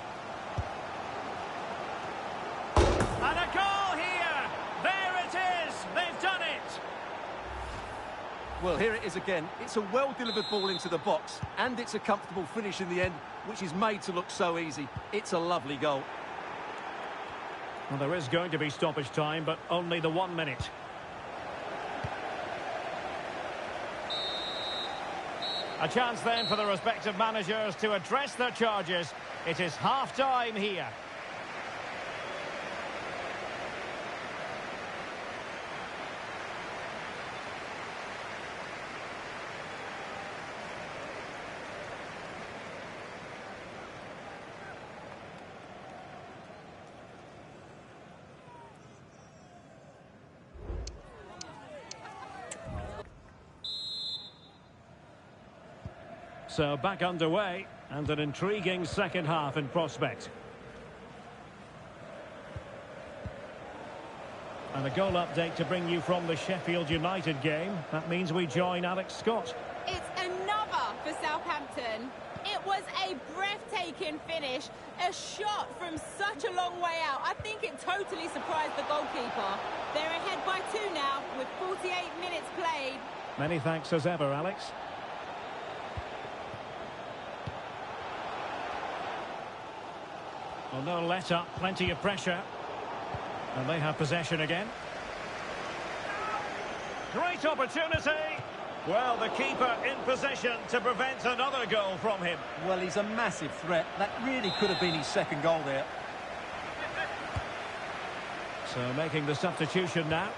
And a goal here! There it is! They've done it! Well, here it is again. It's a well-delivered ball into the box, and it's a comfortable finish in the end, which is made to look so easy. It's a lovely goal. Well, there is going to be stoppage time, but only the 1 minute. A chance then for the respective managers to address their charges. It is half-time here. So back underway, and an intriguing second half in prospect. And a goal update to bring you from the Sheffield United game. That means we join Alex Scott. It's another for Southampton. It was a breathtaking finish. A shot from such a long way out. I think it totally surprised the goalkeeper. They're ahead by 2 now with 48 minutes played. Many thanks as ever, Alex. Well, no let up, plenty of pressure. And they have possession again. Great opportunity. Well, the keeper in possession to prevent another goal from him. Well, he's a massive threat. That really could have been his second goal there. So making the substitution now.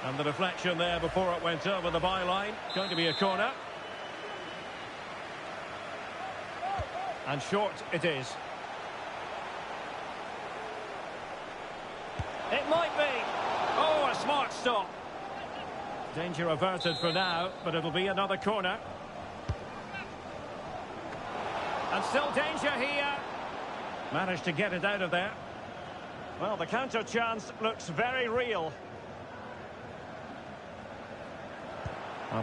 And the deflection there before it went over the byline. Going to be a corner. And short it is. It might be. Oh, a smart stop. Danger averted for now, but it'll be another corner. And still danger here. Managed to get it out of there. Well, the counter chance looks very real.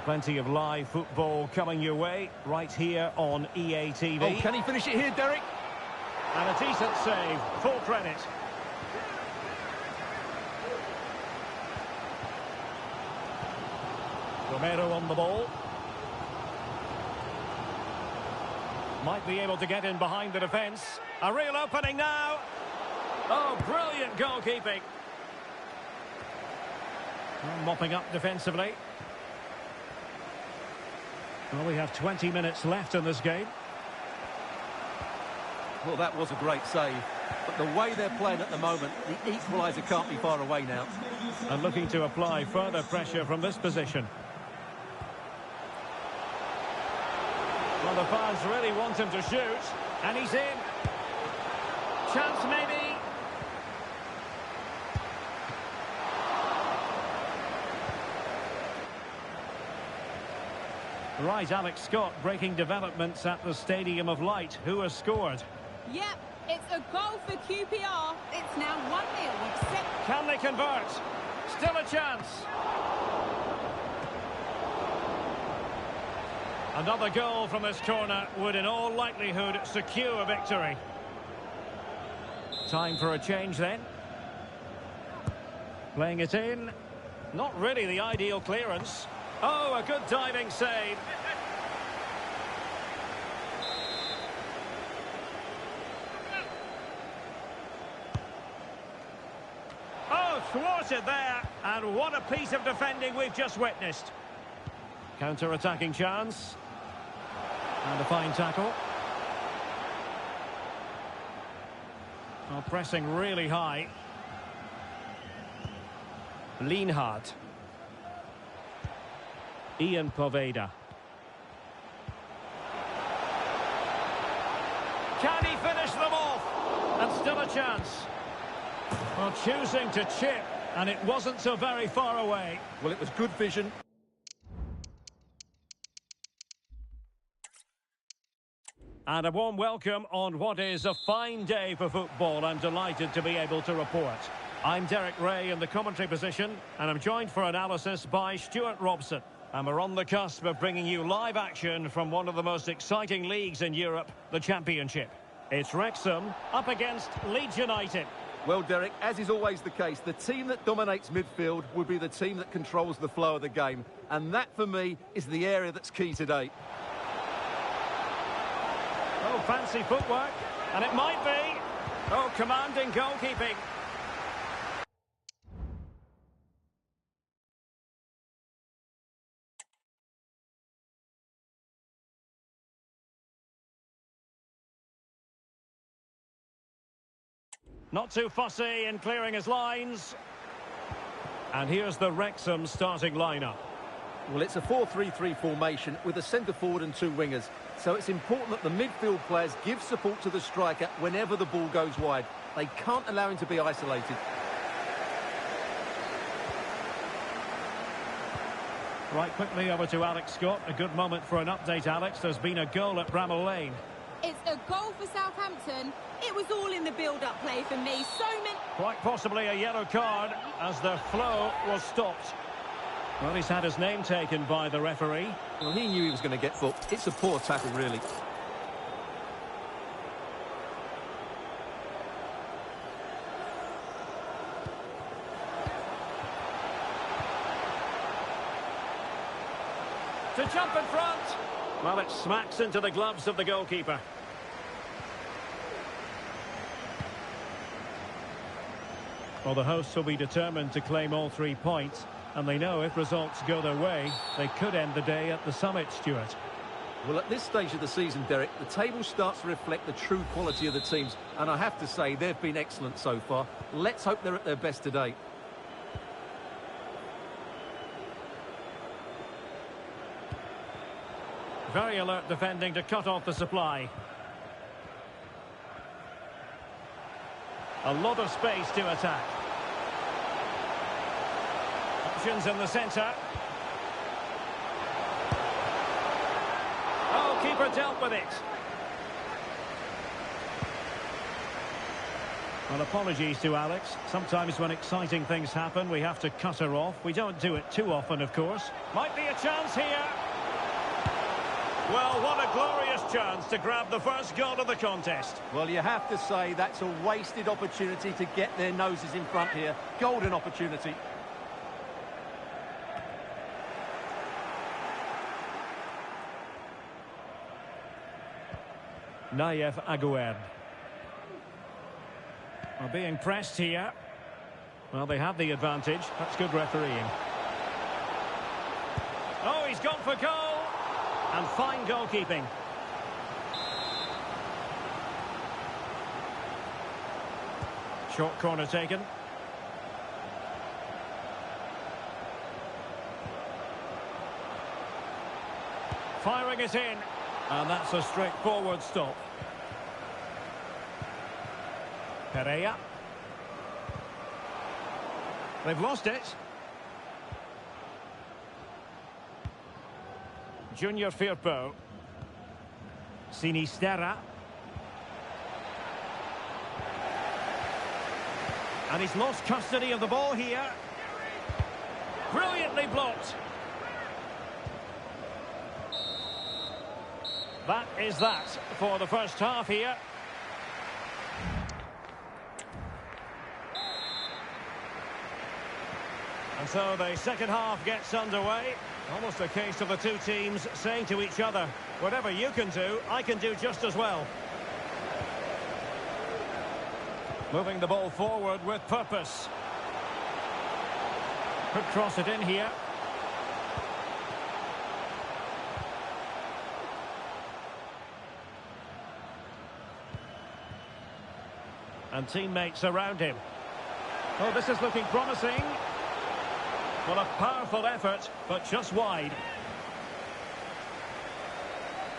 Plenty of live football coming your way right here on EA TV. Oh, can he finish it here, Derek? And a decent save, full credit. Romero on the ball. Might be able to get in behind the defence. A real opening now. Oh, brilliant goalkeeping. Mopping up defensively. Well, we have 20 minutes left in this game. Well, that was a great save. But the way they're playing at the moment, the equaliser can't be far away now. And looking to apply further pressure from this position. Well, the fans really want him to shoot. And he's in. Chance maybe. Right, Alex Scott breaking developments at the Stadium of Light. Who has scored? Yep, it's a goal for QPR. It's now 1-0 with 7. Can they convert? Still a chance. Another goal from this corner would in all likelihood secure victory. Time for a change then. Playing it in. Not really the ideal clearance. Oh, a good diving save. Oh, thwarted there. And what a piece of defending we've just witnessed. Counter-attacking chance. And a fine tackle. Oh, pressing really high. Lienhard. Ian Poveda. Can he finish them off? And still a chance. Well, choosing to chip, and it wasn't so very far away. Well, it was good vision. And a warm welcome on what is a fine day for football. I'm delighted to be able to report. I'm Derek Ray in the commentary position, and I'm joined for analysis by Stuart Robson. And we're on the cusp of bringing you live action from one of the most exciting leagues in Europe, the Championship. It's Wrexham up against Leeds United. Well, Derek, as is always the case, the team that dominates midfield would be the team that controls the flow of the game. And that, for me, is the area that's key today. Oh, fancy footwork. And it might be. Oh, commanding goalkeeping. Not too fussy in clearing his lines. And here's the Wrexham starting lineup. Well, it's a 4-3-3 formation with a centre forward and two wingers. So it's important that the midfield players give support to the striker whenever the ball goes wide. They can't allow him to be isolated. Right, quickly over to Alex Scott. A good moment for an update, Alex. There's been a goal at Bramall Lane. It's a goal for Southampton. It was all in the build-up play for me. Quite possibly a yellow card as the flow was stopped. Well, he's had his name taken by the referee. Well, he knew he was going to get booked. It's a poor tackle, really. To jump in front. Well, it smacks into the gloves of the goalkeeper. Well, the hosts will be determined to claim all 3 points, and they know if results go their way, they could end the day at the summit, Stuart. Well, at this stage of the season, Derek, the table starts to reflect the true quality of the teams, and I have to say they've been excellent so far. Let's hope they're at their best today. Very alert defending to cut off the supply. A lot of space to attack. Options in the centre. Oh, keeper dealt with it. Well, apologies to Alex. Sometimes when exciting things happen, we have to cut her off. We don't do it too often, of course. Might be a chance here. Well, what a glorious chance to grab the first goal of the contest. Well, you have to say that's a wasted opportunity to get their noses in front here. Golden opportunity. Nayef Aguerd. Well, being pressed here. Well, they have the advantage. That's good refereeing. Oh, he's gone for goal. And fine goalkeeping. Short corner taken. Firing it in. And that's a straightforward stop. Pereira. They've lost it. Junior Firpo. Sinisterra. And he's lost custody of the ball here. Brilliantly blocked. That is that for the first half here. And so the second half gets underway. Almost a case of the two teams saying to each other, whatever you can do, I can do just as well. Moving the ball forward with purpose. Could cross it in here. And teammates around him. Oh, this is looking promising. Well, a powerful effort, but just wide.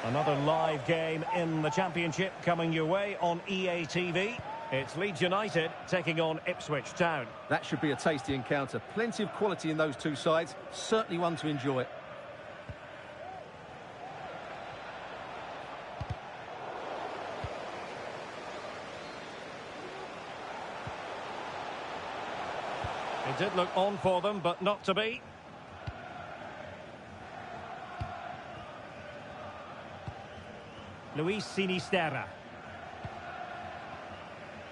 Another live game in the Championship coming your way on EA TV. It's Leeds United taking on Ipswich Town. That should be a tasty encounter. Plenty of quality in those two sides. Certainly one to enjoy. It did look on for them, but not to be. Luis Sinisterra.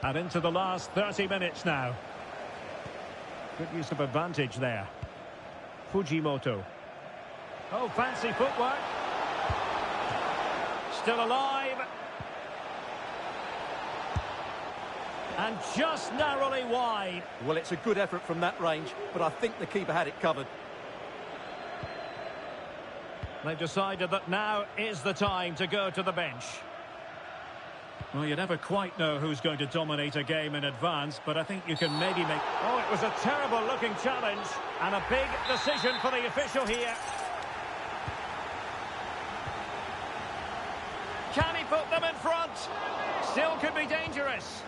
And into the last 30 minutes now. Good use of advantage there. Fujimoto. Oh, fancy footwork. Still alive. And just narrowly wide. Well, it's a good effort from that range, but I think the keeper had it covered. They've decided that now is the time to go to the bench. Well, you never quite know who's going to dominate a game in advance, but I think you can maybe make... Oh, it was a terrible-looking challenge, and a big decision for the official here. Can he put them in front? Still could be dangerous.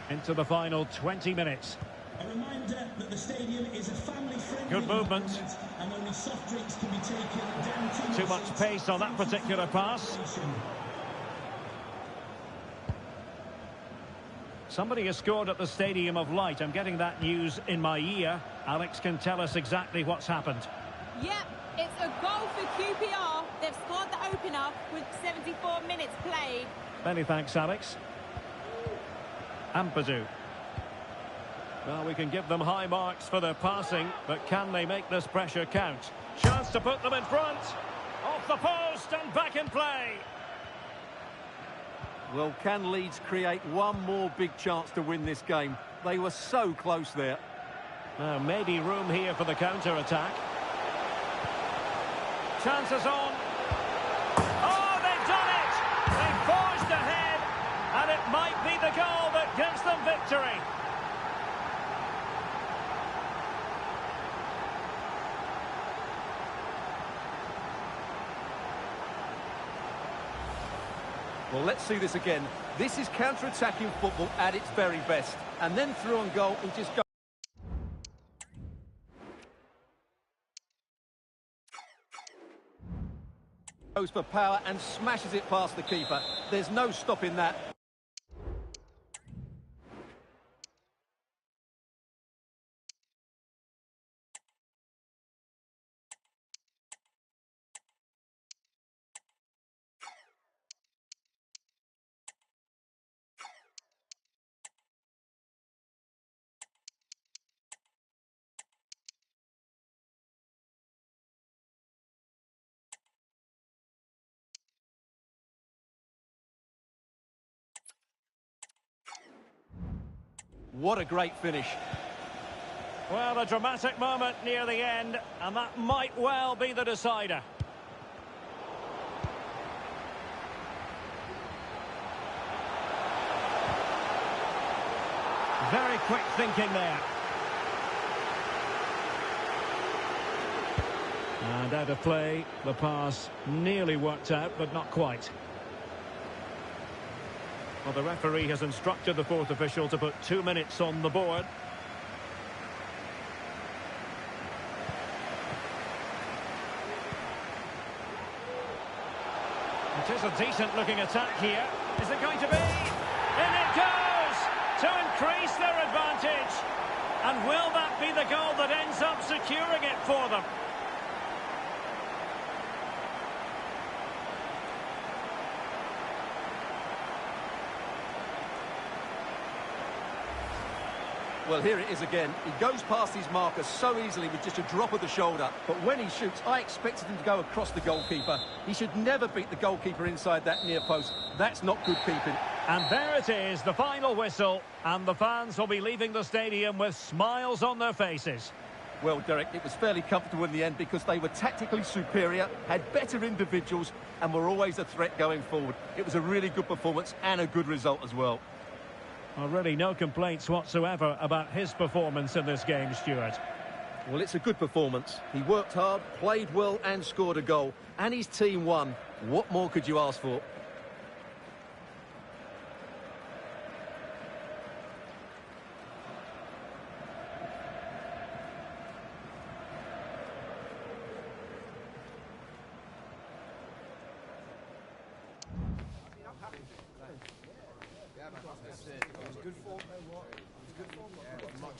Into the final 20 minutes. A reminder that the stadium is a family-friendly Good movement. and only soft drinks can be taken down Too much pace on that particular pass. Somebody has scored at the Stadium of Light. I'm getting that news in my ear. Alex can tell us exactly what's happened. Yep, it's a goal for QPR. They've scored the opener with 74 minutes played. Many thanks, Alex. Ampadu. Well, we can give them high marks for their passing, but can they make this pressure count? Chance to put them in front. Off the post and back in play. Well, can Leeds create one more big chance to win this game? They were so close there. Now, maybe room here for the counter-attack. Chances on. Oh, they've done it! They've forged ahead, and it might be the goal that gives them victory. Well, let's see this again. This is counter-attacking football at its very best. And then through on goal, he just goes for power and smashes it past the keeper. There's no stopping that. What a great finish. Well, a dramatic moment near the end, and that might well be the decider. Very quick thinking there. And out of play, the pass nearly worked out, but not quite. Well, the referee has instructed the fourth official to put 2 minutes on the board. It is a decent-looking attack here. Is it going to be? In it goes! To increase their advantage. And will that be the goal that ends up securing it for them? Well, here it is again. He goes past his marker so easily with just a drop of the shoulder. But when he shoots, I expected him to go across the goalkeeper. He should never beat the goalkeeper inside that near post. That's not good keeping. And there it is, the final whistle. And the fans will be leaving the stadium with smiles on their faces. Well, Derek, it was fairly comfortable in the end because they were tactically superior, had better individuals, and were always a threat going forward. It was a really good performance and a good result as well. Well, really no complaints whatsoever about his performance in this game, Stuart. Well, it's a good performance. He worked hard, played well and scored a goal. And his team won. What more could you ask for? It was good form, though, what? It was good form, much